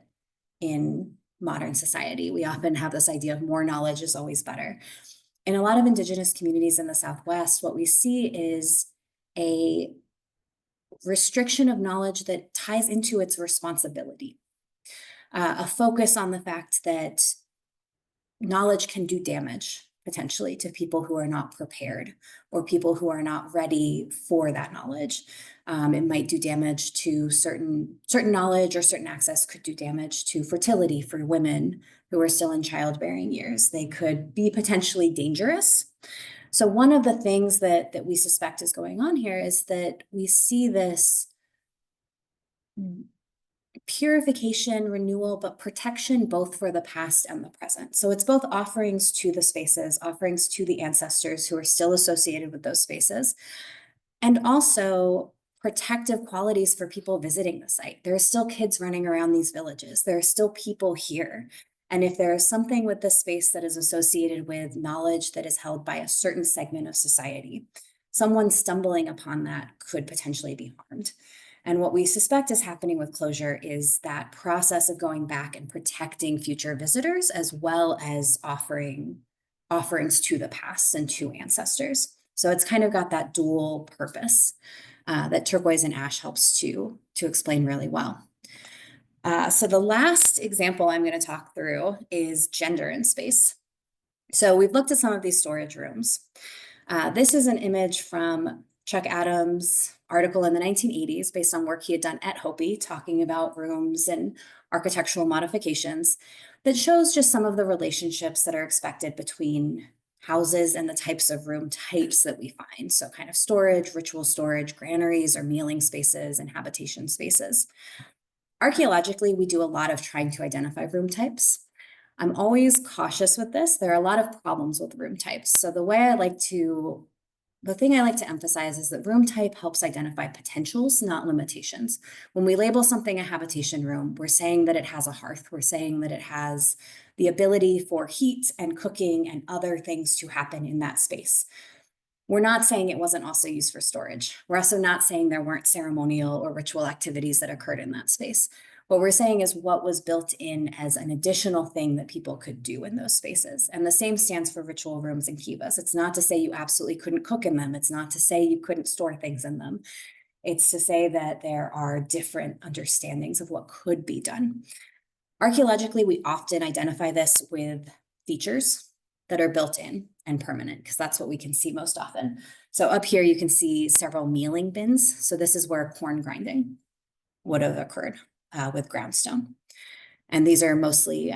in modern society. We often have this idea of more knowledge is always better. In a lot of Indigenous communities in the Southwest, what we see is a restriction of knowledge that ties into its responsibility. A focus on the fact that knowledge can do damage potentially to people who are not prepared or people who are not ready for that knowledge. It might do damage to certain knowledge, or certain access could do damage to fertility for women who are still in childbearing years. They could be potentially dangerous. So one of the things that we suspect is going on here is that we see this purification, renewal, but protection both for the past and the present. So it's both offerings to the spaces, offerings to the ancestors who are still associated with those spaces, and also protective qualities for people visiting the site. There are still kids running around these villages. There are still people here. And if there is something with the space that is associated with knowledge that is held by a certain segment of society, someone stumbling upon that could potentially be harmed. And what we suspect is happening with closure is that process of going back and protecting future visitors, as well as offering offerings to the past and to ancestors. So it's kind of got that dual purpose that turquoise and ash helps to explain really well. So the last example I'm going to talk through is gender in space. So we've looked at some of these storage rooms. This is an image from Chuck Adams' article in the 1980s based on work he had done at Hopi, talking about rooms and architectural modifications, that shows just some of the relationships that are expected between houses and the types of room types that we find. So kind of storage, ritual storage, granaries or mealing spaces and habitation spaces. Archaeologically, we do a lot of trying to identify room types. I'm always cautious with this. There are a lot of problems with room types. So the thing I like to emphasize is that room type helps identify potentials, not limitations. When we label something a habitation room, we're saying that it has a hearth. We're saying that it has the ability for heat and cooking and other things to happen in that space. We're not saying it wasn't also used for storage. We're also not saying there weren't ceremonial or ritual activities that occurred in that space. What we're saying is what was built in as an additional thing that people could do in those spaces. And the same stands for ritual rooms and kivas. It's not to say you absolutely couldn't cook in them. It's not to say you couldn't store things in them. It's to say that there are different understandings of what could be done. Archaeologically, we often identify this with features that are built in and permanent, because that's what we can see most often. So up here, you can see several mealing bins. So this is where corn grinding would have occurred with groundstone. And these are mostly,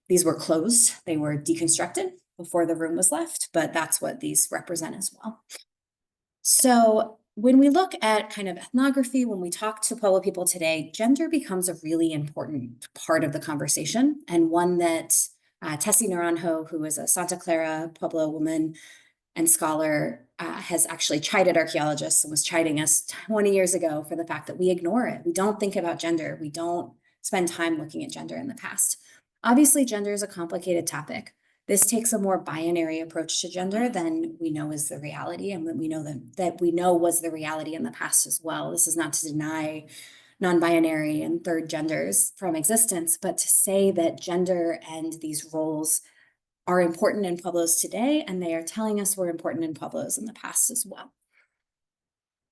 these were closed. They were deconstructed before the room was left, but that's what these represent as well. So when we look at kind of ethnography, when we talk to Pueblo people today, gender becomes a really important part of the conversation, and one that Tessie Naranjo, who is a Santa Clara Pueblo woman and scholar, has actually chided archaeologists and was chiding us 20 years ago for the fact that we ignore it. We don't think about gender. We don't spend time looking at gender in the past. Obviously, gender is a complicated topic. This takes a more binary approach to gender than we know is the reality, and we know that we know was the reality in the past as well. This is not to deny non-binary and third genders from existence, but to say that gender and these roles are important in Pueblos today, and they are telling us we're important in Pueblos in the past as well.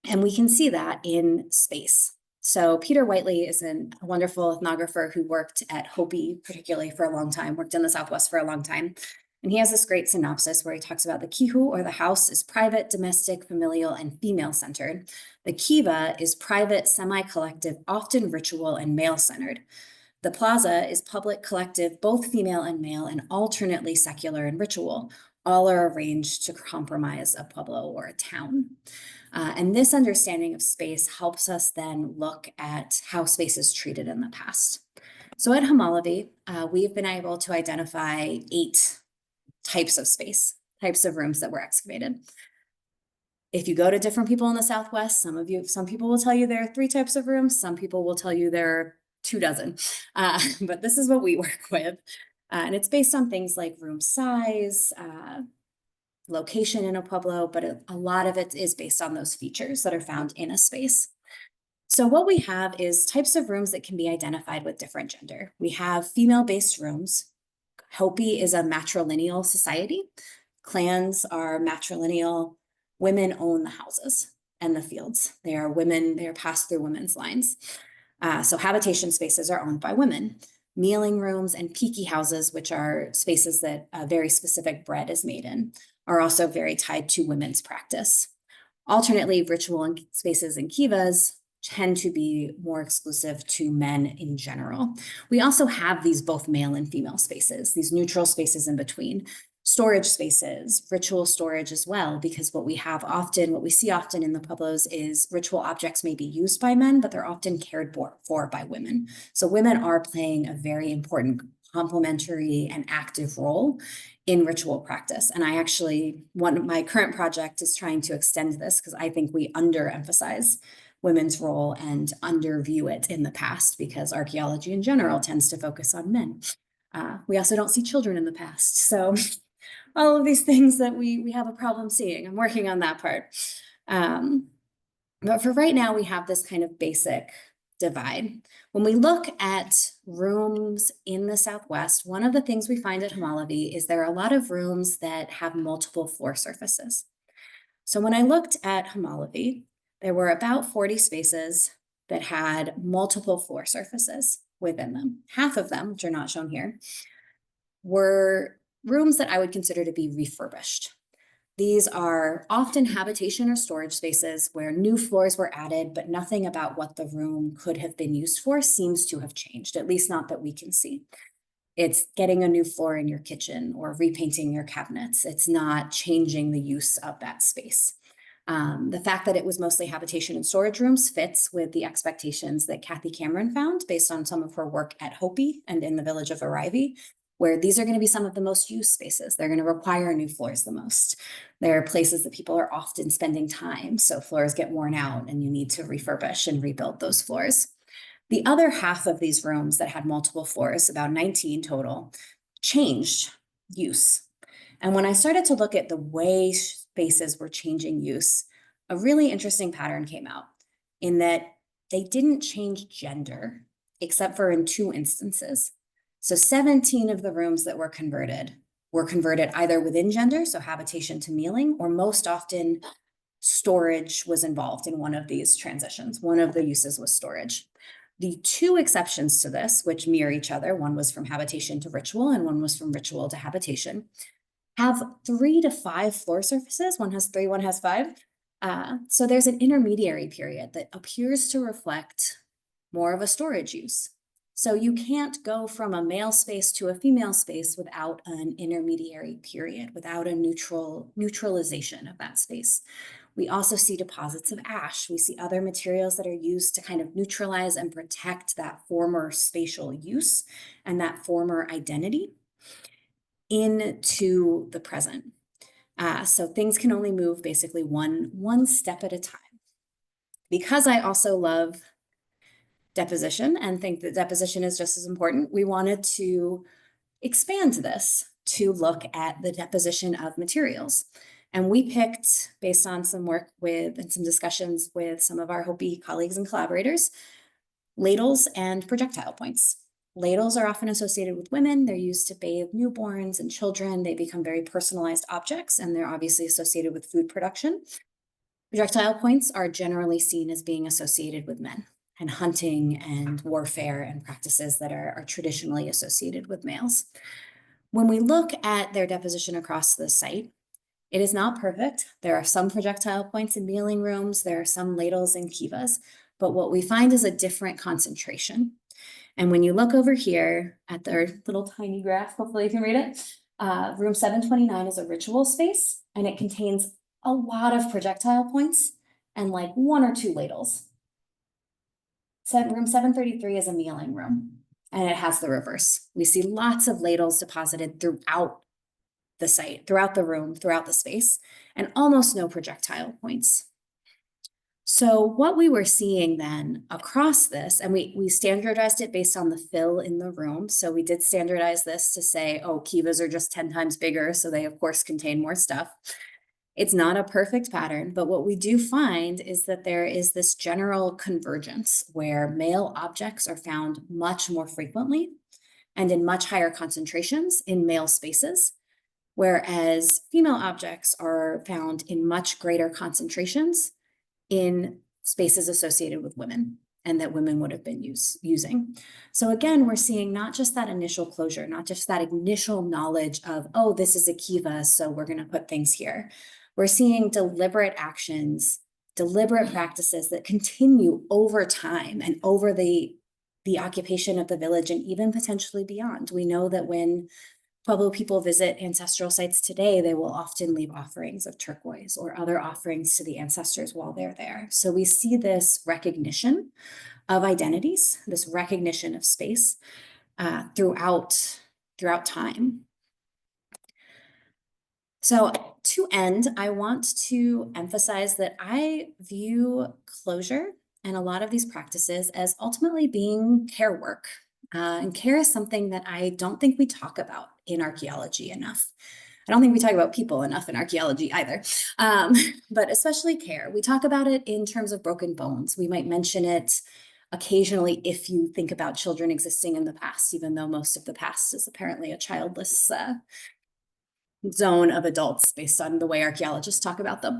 And we can see that in space. So Peter Whiteley is a wonderful ethnographer who worked at Hopi, particularly for a long time, worked in the Southwest for a long time. And he has this great synopsis where he talks about the kihu, or the house, is private, domestic, familial, and female-centered. The kiva is private, semi-collective, often ritual and male-centered. The plaza is public, collective, both female and male, and alternately secular and ritual. All are arranged to compromise a pueblo or a town. And this understanding of space helps us then look at how space is treated in the past. So at Homol'ovi, we've been able to identify 8 types of space, types of rooms that were excavated. If you go to different people in the Southwest, some people will tell you there are 3 types of rooms. Some people will tell you there are 24. But this is what we work with. And it's based on things like room size, location in a pueblo, but a lot of it is based on those features that are found in a space. So what we have is types of rooms that can be identified with different gender. We have female-based rooms. Hopi is a matrilineal society. Clans are matrilineal. Women own the houses and the fields. They are women, they are passed through women's lines. So habitation spaces are owned by women. Mealing rooms and piki houses, which are spaces that a very specific bread is made in, are also very tied to women's practice. Alternately, ritual spaces and kivas tend to be more exclusive to men in general. We also have these both male and female spaces, these neutral spaces in between. Storage spaces, ritual storage as well, because what we see often in the pueblos is ritual objects may be used by men, but they're often cared for by women. So women are playing a very important complementary and active role in ritual practice. And my current project is trying to extend this because I think we underemphasize women's role and underview it in the past because archaeology in general tends to focus on men. We also don't see children in the past. So all of these things that we have a problem seeing. I'm working on that part. But for right now, we have this kind of basic divide. When we look at rooms in the Southwest, one of the things we find at Homol'ovi is there are a lot of rooms that have multiple floor surfaces. So when I looked at Homol'ovi, there were about 40 spaces that had multiple floor surfaces within them. Half of them, which are not shown here, were rooms that I would consider to be refurbished. These are often habitation or storage spaces where new floors were added, but nothing about what the room could have been used for seems to have changed, at least not that we can see. It's getting a new floor in your kitchen or repainting your cabinets. It's not changing the use of that space. The fact that it was mostly habitation and storage rooms fits with the expectations that Kathy Cameron found based on some of her work at Hopi and in the village of Arrivie, where these are going to be some of the most used spaces. They're going to require new floors the most. They're places that people are often spending time, so floors get worn out and you need to refurbish and rebuild those floors. The other half of these rooms that had multiple floors, about 19 total, changed use. And when I started to look at the way spaces were changing use, a really interesting pattern came out in that they didn't change gender, except for in 2 instances. So 17 of the rooms that were converted either within gender, so habitation to mealing, or most often storage was involved in one of these transitions. One of the uses was storage. The 2 exceptions to this, which mirror each other, one was from habitation to ritual and one was from ritual to habitation, have 3 to 5 floor surfaces. One has 3, one has 5. So there's an intermediary period that appears to reflect more of a storage use. So you can't go from a male space to a female space without an intermediary period, without a neutralization of that space. We also see deposits of ash. We see other materials that are used to kind of neutralize and protect that former spatial use and that former identity into the present. So things can only move basically one step at a time. Because I also love deposition and think that deposition is just as important, we wanted to expand this to look at the deposition of materials. And we picked, based on some work with and some discussions with some of our Hopi colleagues and collaborators, ladles and projectile points. Ladles are often associated with women. They're used to bathe newborns and children. They become very personalized objects, and they're obviously associated with food production. Projectile points are generally seen as being associated with men and hunting and warfare and practices that are traditionally associated with males. When we look at their deposition across the site, it is not perfect. There are some projectile points in mealing rooms. There are some ladles and kivas, but what we find is a different concentration. And when you look over here at their little tiny graph, hopefully you can read it, room 729 is a ritual space, and it contains a lot of projectile points and like 1 or 2 ladles. Room 733 is a kneeling room, and it has the reverse. We see lots of ladles deposited throughout the site, throughout the room, throughout the space, and almost no projectile points. So what we were seeing then across this, and we standardized it based on the fill in the room. So we did standardize this to say, oh, kivas are just 10 times bigger, so they of course contain more stuff. It's not a perfect pattern, but what we do find is that there is this general convergence where male objects are found much more frequently and in much higher concentrations in male spaces, whereas female objects are found in much greater concentrations in spaces associated with women and that women would have been using. So again, we're seeing not just that initial closure, not just that initial knowledge of, oh, this is a kiva, so we're going to put things here. We're seeing deliberate actions, deliberate practices that continue over time and over the occupation of the village and even potentially beyond. We know that when Pueblo people visit ancestral sites today, they will often leave offerings of turquoise or other offerings to the ancestors while they're there. So we see this recognition of identities, this recognition of space throughout time. So to end, I want to emphasize that I view closure and a lot of these practices as ultimately being care work. And care is something that I don't think we talk about in archaeology enough. I don't think we talk about people enough in archaeology either, but especially care. We talk about it in terms of broken bones. We might mention it occasionally if you think about children existing in the past, even though most of the past is apparently a childless zone of adults based on the way archaeologists talk about them.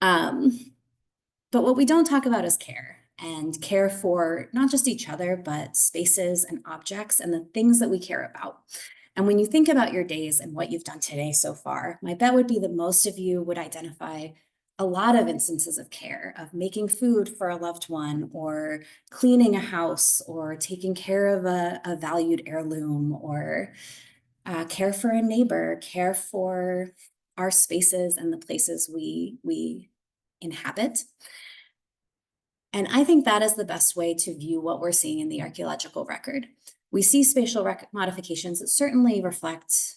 But what we don't talk about is care, and care for not just each other, but spaces and objects and the things that we care about. And when you think about your days and what you've done today so far, my bet would be that most of you would identify a lot of instances of care, of making food for a loved one, or cleaning a house, or taking care of a valued heirloom, or care for a neighbor, care for our spaces and the places we inhabit. And I think that is the best way to view what we're seeing in the archaeological record. We see spatial modifications that certainly reflect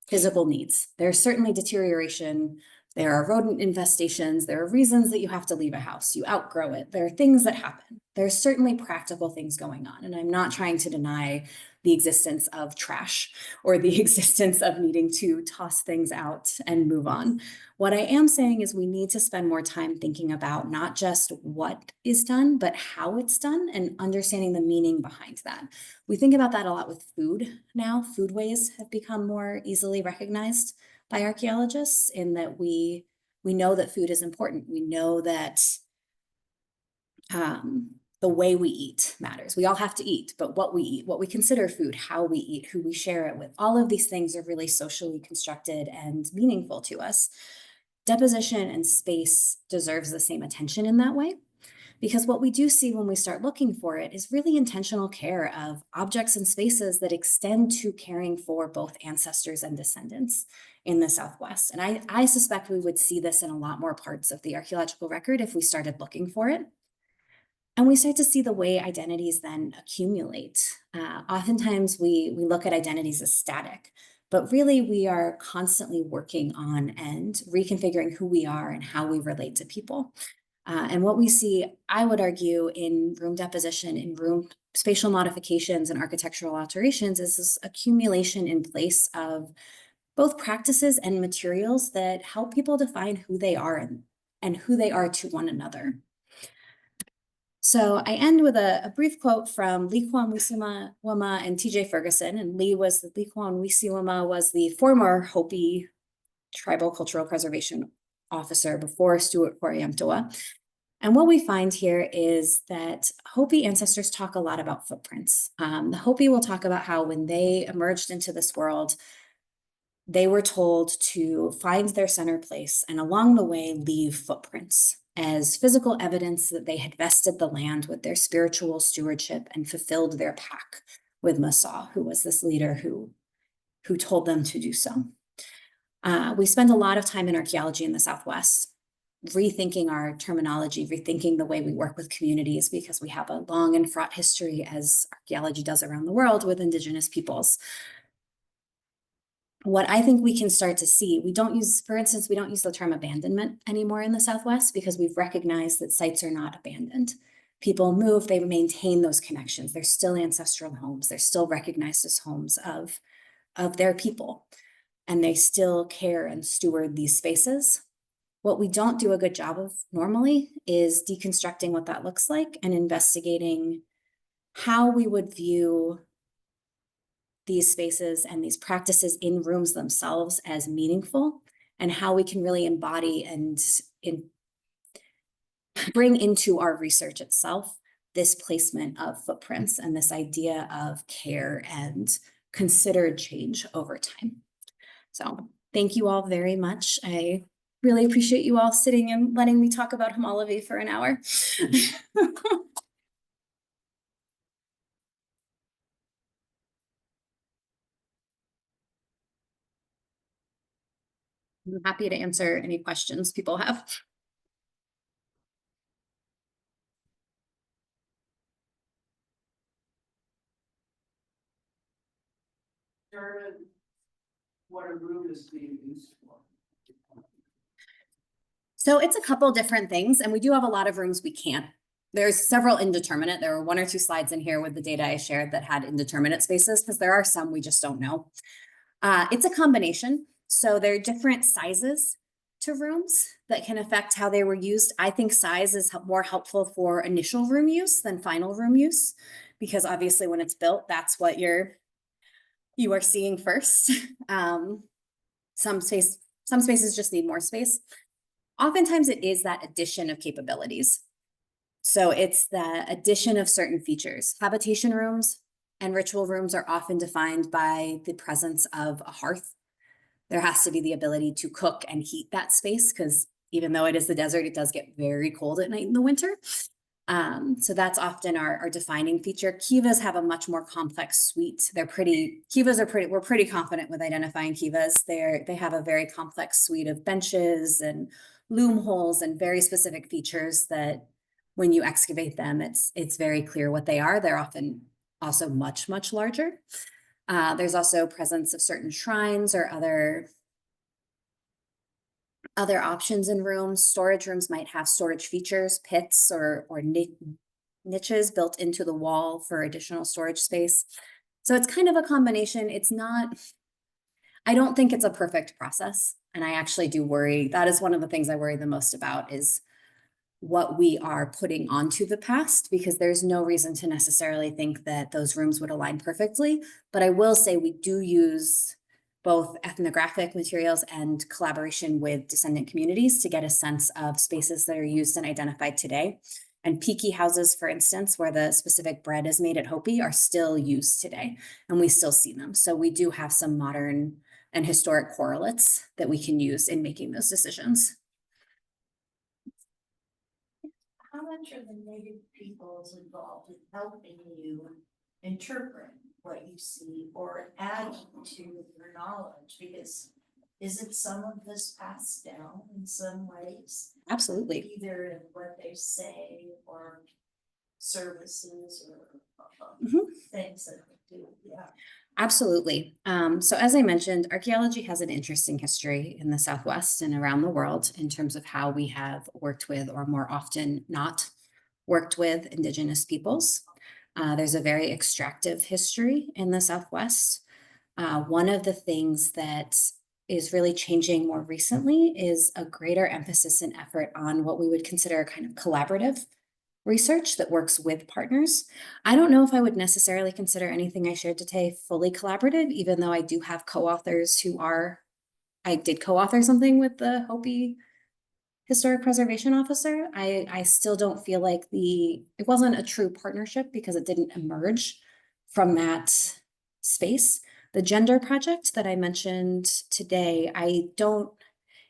physical needs. There's certainly deterioration. There are rodent infestations. There are reasons that you have to leave a house. You outgrow it. There are things that happen. There's certainly practical things going on. And I'm not trying to deny the existence of trash or the existence of needing to toss things out and move on. What I am saying is we need to spend more time thinking about not just what is done, but how it's done and understanding the meaning behind that. We think about that a lot with food now. Foodways have become more easily recognized by archaeologists in that we know that food is important. We know that the way we eat matters. We all have to eat, but what we eat, what we consider food, how we eat, who we share it with, all of these things are really socially constructed and meaningful to us. Deposition and space deserves the same attention in that way, because what we do see when we start looking for it is really intentional care of objects and spaces that extend to caring for both ancestors and descendants in the Southwest. And I suspect we would see this in a lot more parts of the archaeological record if we started looking for it. And we start to see the way identities then accumulate. Oftentimes we look at identities as static, but really we are constantly working on and reconfiguring who we are and how we relate to people. And what we see, I would argue, in room deposition, in room spatial modifications and architectural alterations is this accumulation in place of both practices and materials that help people define who they are and who they are to one another. So I end with a brief quote from Likwon Wisiwama and T.J. Ferguson. And Likwon Wisiwama was the former Hopi Tribal Cultural Preservation Officer before Stuart Quarriamtoa. And what we find here is that Hopi ancestors talk a lot about footprints. The Hopi will talk about how when they emerged into this world, they were told to find their center place and along the way leave footprints. as physical evidence that they had vested the land with their spiritual stewardship and fulfilled their pact with Masa, who was this leader who told them to do so. We spend a lot of time in archaeology in the Southwest, rethinking our terminology, rethinking the way we work with communities, because we have a long and fraught history, as archaeology does around the world, with Indigenous peoples. What I think we can start to see, for instance, we don't use the term abandonment anymore in the Southwest because we've recognized that sites are not abandoned. People move, they maintain those connections. They're still ancestral homes. They're still recognized as homes of their people, and they still care and steward these spaces. What we don't do a good job of normally is deconstructing what that looks like and investigating how we would view these spaces and these practices in rooms themselves as meaningful, and how we can really embody and bring into our research itself this placement of footprints and this idea of care and considered change over time. So thank you all very much. I really appreciate you all sitting and letting me talk about Homol'ovi for an hour. I'm happy to answer any questions people have. What a room is being used for. So it's a couple different things, and we do have a lot of rooms we can't. There's several indeterminate. There were 1 or 2 slides in here with the data I shared that had indeterminate spaces, because there are some we just don't know. It's a combination. So there are different sizes to rooms that can affect how they were used. I think size is more helpful for initial room use than final room use, because obviously when it's built, that's what you are seeing first. Some spaces just need more space. Oftentimes it is that addition of capabilities. So it's the addition of certain features. Habitation rooms and ritual rooms are often defined by the presence of a hearth. There has to be the ability to cook and heat that space, because even though it is the desert, it does get very cold at night in the winter. So that's often our defining feature. Kivas have a much more complex suite. We're pretty confident with identifying kivas. They have a very complex suite of benches and loom holes and very specific features that when you excavate them, it's very clear what they are. They're often also much, much larger. There's also presence of certain shrines or other options in rooms. Storage rooms might have storage features, pits or niches built into the wall for additional storage space. So it's kind of a combination. I don't think it's a perfect process. And I actually do worry. That is one of the things I worry the most about, is what we are putting onto the past, because there's no reason to necessarily think that those rooms would align perfectly. But I will say we do use both ethnographic materials and collaboration with descendant communities to get a sense of spaces that are used and identified today. And Piki houses, for instance, where the specific bread is made at Hopi, are still used today, and we still see them. So we do have some modern and historic correlates that we can use in making those decisions. How much are the native peoples involved in helping you interpret what you see or add to your knowledge? Because isn't some of this passed down in some ways? Absolutely. Either in what they say or services or things that they do. Yeah. Absolutely. So as I mentioned, archaeology has an interesting history in the Southwest and around the world in terms of how we have worked with, or more often not worked with, Indigenous peoples. There's a very extractive history in the Southwest. One of the things that is really changing more recently is a greater emphasis and effort on what we would consider kind of collaborative research that works with partners. I don't know if I would necessarily consider anything I shared today fully collaborative, even though I do have co-authors I did co-author something with the Hopi Historic Preservation Officer. I still don't feel like it wasn't a true partnership because it didn't emerge from that space. The gender project that I mentioned today,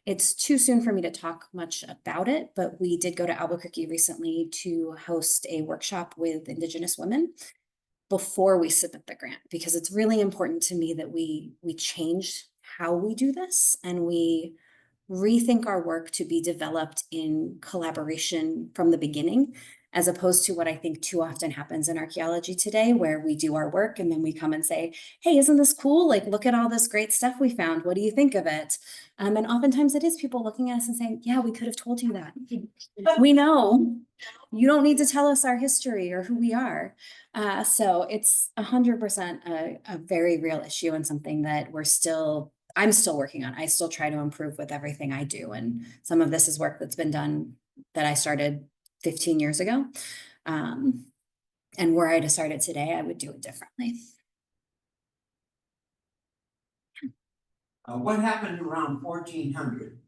It's too soon for me to talk much about it, but we did go to Albuquerque recently to host a workshop with Indigenous women before we submit the grant, because it's really important to me that we change how we do this and we rethink our work to be developed in collaboration from the beginning, as opposed to what I think too often happens in archaeology today, where we do our work and then we come and say, hey, isn't this cool? Like, look at all this great stuff we found. What do you think of it? And oftentimes it is people looking at us and saying, yeah, we could have told you that. We know. You don't need to tell us our history or who we are. So it's 100% a very real issue and something that I'm still working on. I still try to improve with everything I do. And some of this is work that's been done that I started 15 years ago. And were I to start it today, I would do it differently. What happened around 1400?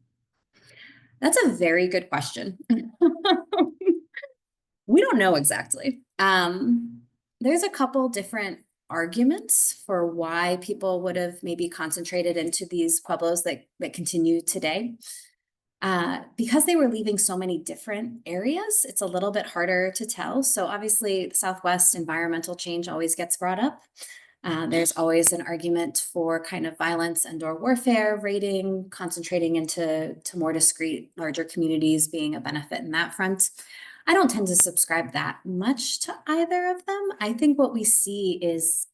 That's a very good question. We don't know exactly. There's a couple different arguments for why people would have maybe concentrated into these pueblos that continue today. Because they were leaving so many different areas, it's a little bit harder to tell. So obviously the Southwest environmental change always gets brought up. There's always an argument for kind of violence and/or warfare rating, concentrating into more discrete, larger communities being a benefit in that front. I don't tend to subscribe that much to either of them. I think what we see is,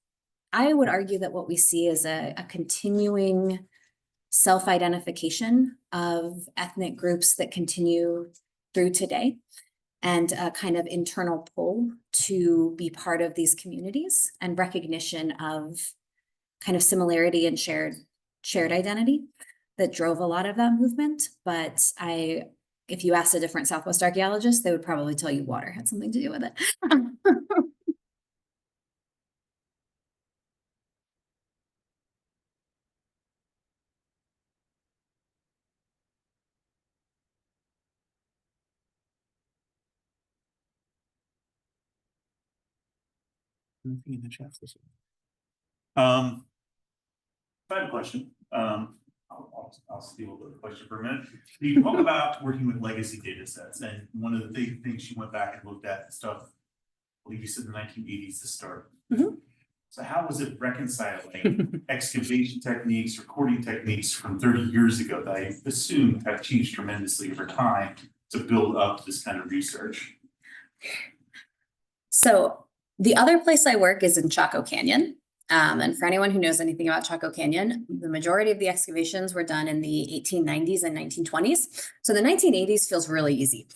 I would argue that what we see is a continuing self-identification of ethnic groups that continue through today, and a kind of internal pull to be part of these communities and recognition of kind of similarity and shared identity that drove a lot of that movement. But if you asked a different Southwest archaeologist, they would probably tell you water had something to do with it. Nothing in the chat. I have a question. I'll steal the question for a minute. You talk about working with legacy data sets, and one of the big things you went back and looked at stuff, I believe you said in the 1980s to start. So how was it reconciling excavation techniques, recording techniques from 30 years ago that I assume have changed tremendously over time to build up this kind of research? So the other place I work is in Chaco Canyon. And for anyone who knows anything about Chaco Canyon, the majority of the excavations were done in the 1890s and 1920s. So the 1980s feels really easy.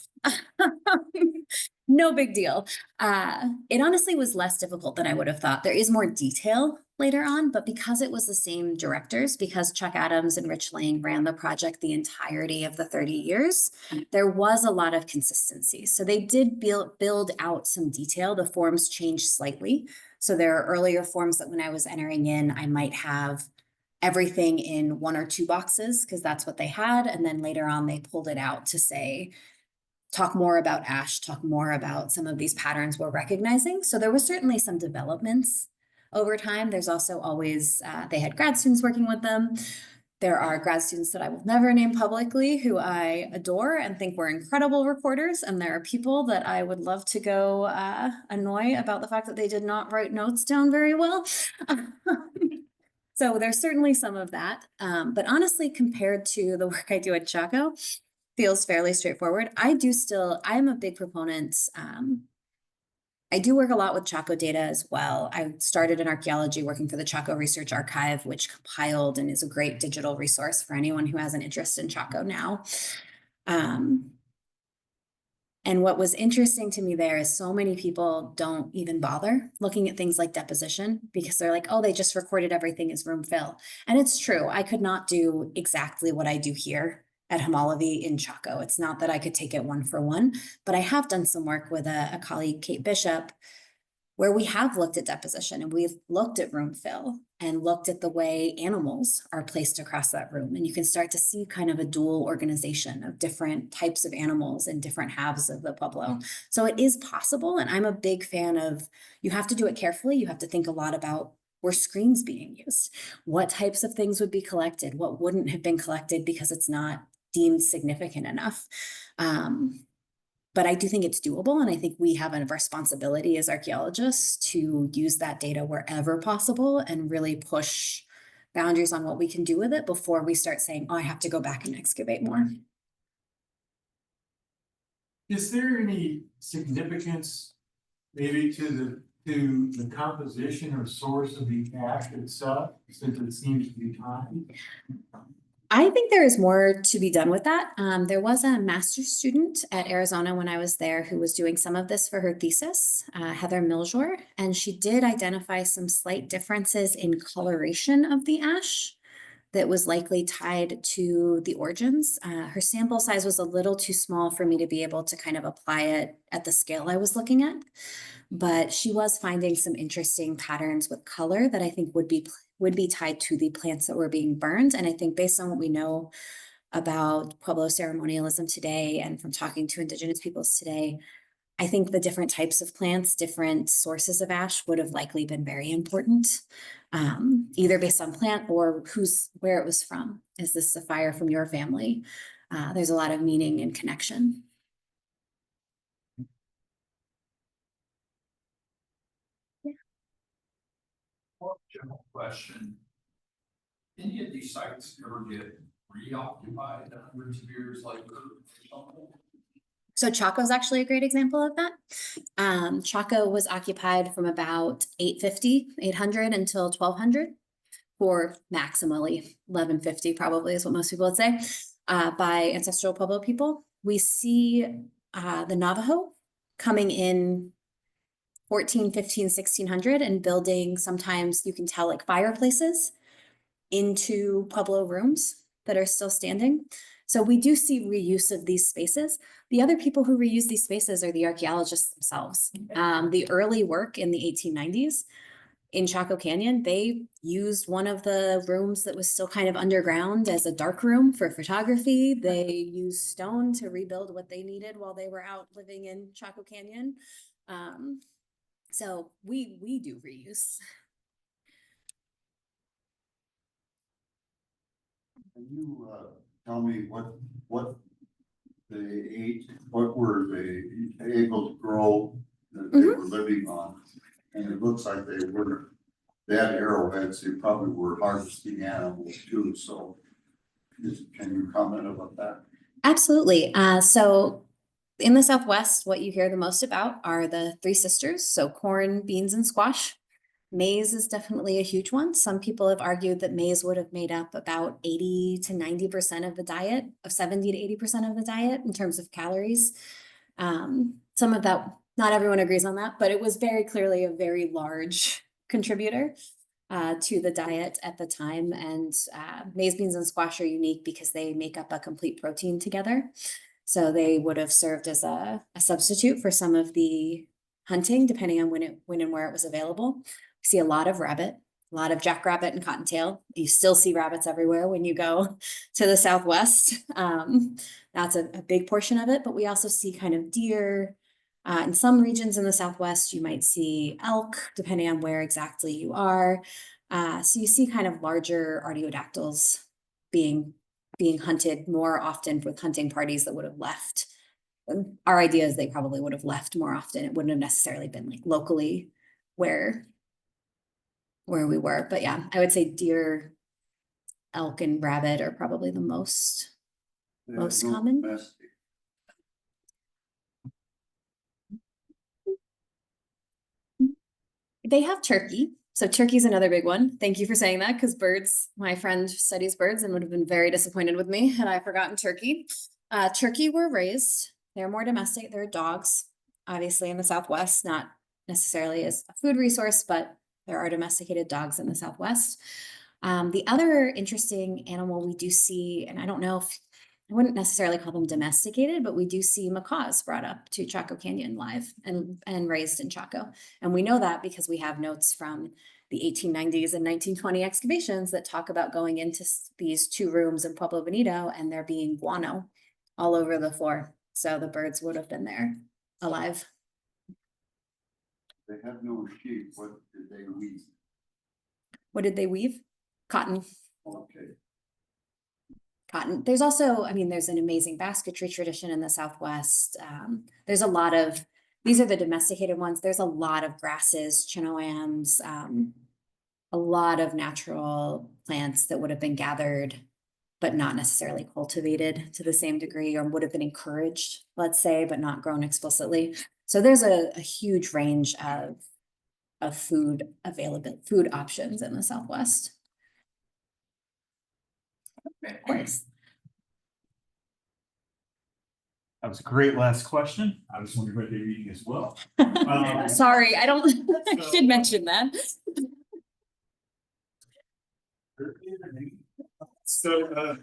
No big deal. It honestly was less difficult than I would have thought. There is more detail later on, but because it was the same directors, because Chuck Adams and Rich Lang ran the project the entirety of the 30 years, there was a lot of consistency. So they did build out some detail. The forms changed slightly. So there are earlier forms that when I was entering in, I might have everything in 1 or 2 boxes because that's what they had. And then later on, they pulled it out to say, talk more about ash, talk more about some of these patterns we're recognizing. So there was certainly some developments over time. There's also always, they had grad students working with them. There are grad students that I will never name publicly who I adore and think were incredible recorders. And there are people that I would love to go annoy about the fact that they did not write notes down very well. So there's certainly some of that. But honestly, compared to the work I do at Chaco, feels fairly straightforward. I'm a big proponent. I do work a lot with Chaco data as well. I started in archaeology working for the Chaco Research Archive, which compiled and is a great digital resource for anyone who has an interest in Chaco now. And what was interesting to me there is so many people don't even bother looking at things like deposition because they're like, oh, they just recorded everything as room fill. And it's true. I could not do exactly what I do here at Homol'ovi in Chaco. It's not that I could take it 1 for 1, but I have done some work with a colleague, Kate Bishop, where we have looked at deposition and we've looked at room fill and looked at the way animals are placed across that room. And you can start to see kind of a dual organization of different types of animals in different halves of the Pueblo. So it is possible. And I'm a big fan of, you have to do it carefully. You have to think a lot about, were screens being used? What types of things would be collected? What wouldn't have been collected because it's not deemed significant enough. But I do think it's doable, and I think we have a responsibility as archaeologists to use that data wherever possible and really push boundaries on what we can do with it before we start saying, oh, I have to go back and excavate more. Is there any significance maybe to the composition or source of the ash itself, since it seems to be high? I think there is more to be done with that. There was a master's student at Arizona when I was there who was doing some of this for her thesis, Heather Miljor, and she did identify some slight differences in coloration of the ash that was likely tied to the origins. Her sample size was a little too small for me to be able to kind of apply it at the scale I was looking at. But she was finding some interesting patterns with color that I think would be tied to the plants that were being burned. And I think based on what we know about Pueblo ceremonialism today and from talking to indigenous peoples today, I think the different types of plants, different sources of ash would have likely been very important, either based on plant or where it was from. Is this a fire from your family? There's a lot of meaning and connection. More general question. Any of these sites ever get reoccupied in hundreds of years like something? So Chaco is actually a great example of that. Chaco was occupied from about 800 until 1200, or maximally 1150 probably is what most people would say, by ancestral Pueblo people. We see the Navajo coming in 14, 15, 1600 and building, sometimes you can tell, like fireplaces into Pueblo rooms that are still standing. So we do see reuse of these spaces. The other people who reuse these spaces are the archaeologists themselves. The early work in the 1890s in Chaco Canyon, they used one of the rooms that was still kind of underground as a dark room for photography. They used stone to rebuild what they needed while they were out living in Chaco Canyon. So we do reuse. Can you tell me what they ate, what were they able to grow that they were living on? And it looks like they had arrowheads, they probably were harvesting animals too, so can you comment about that? Absolutely. So in the Southwest, what you hear the most about are the three sisters. So corn, beans, and squash. Maize is definitely a huge one. Some people have argued that maize would have made up about 80 to 90% of the diet, of 70 to 80% of the diet in terms of calories. Some of that, not everyone agrees on that, but it was very clearly a very large contributor to the diet at the time. And maize, beans, and squash are unique because they make up a complete protein together. So they would have served as a substitute for some of the hunting, depending on when and where it was available. We see a lot of rabbit, a lot of jackrabbit and cottontail. You still see rabbits everywhere when you go to the Southwest. That's a big portion of it, but we also see kind of deer. In some regions in the Southwest, you might see elk, depending on where exactly you are. So you see kind of larger artiodactyls being hunted more often with hunting parties that would have left. Our idea is they probably would have left more often. It wouldn't have necessarily been like locally where we were. But yeah, I would say deer, elk, and rabbit are probably the most common. They have turkey. So turkey is another big one. Thank you for saying that, because birds, my friend studies birds and would have been very disappointed with me had I forgotten turkey. Turkey were raised. They're more domestic. They're dogs, obviously in the Southwest, not necessarily as a food resource, but there are domesticated dogs in the Southwest. The other interesting animal we do see, and I don't know if I wouldn't necessarily call them domesticated, but we do see macaws brought up to Chaco Canyon live and raised in Chaco. And we know that because we have notes from the 1890s and 1920 excavations that talk about going into these two rooms in Pueblo Bonito and there being guano all over the floor. So the birds would have been there alive. They have no sheep. What did they weave? What did they weave? Cotton. Okay. cotton. There's also, I mean, there's an amazing basketry tradition in the Southwest. There's a lot of, these are the domesticated ones. There's a lot of grasses, chinoams, a lot of natural plants that would have been gathered, but not necessarily cultivated to the same degree, or would have been encouraged, let's say, but not grown explicitly. So there's a huge range of food options in the Southwest. Of course. That was a great last question. I was wondering what they're eating as well. Sorry, I should mention that. So,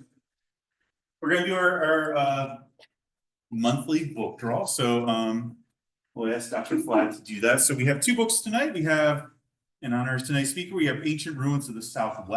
we're gonna do our monthly book draw. So, we'll ask Dr. Fladd to do that. So we have two books tonight. We have, in honor of tonight's speaker, we have Ancient Ruins of the Southwest.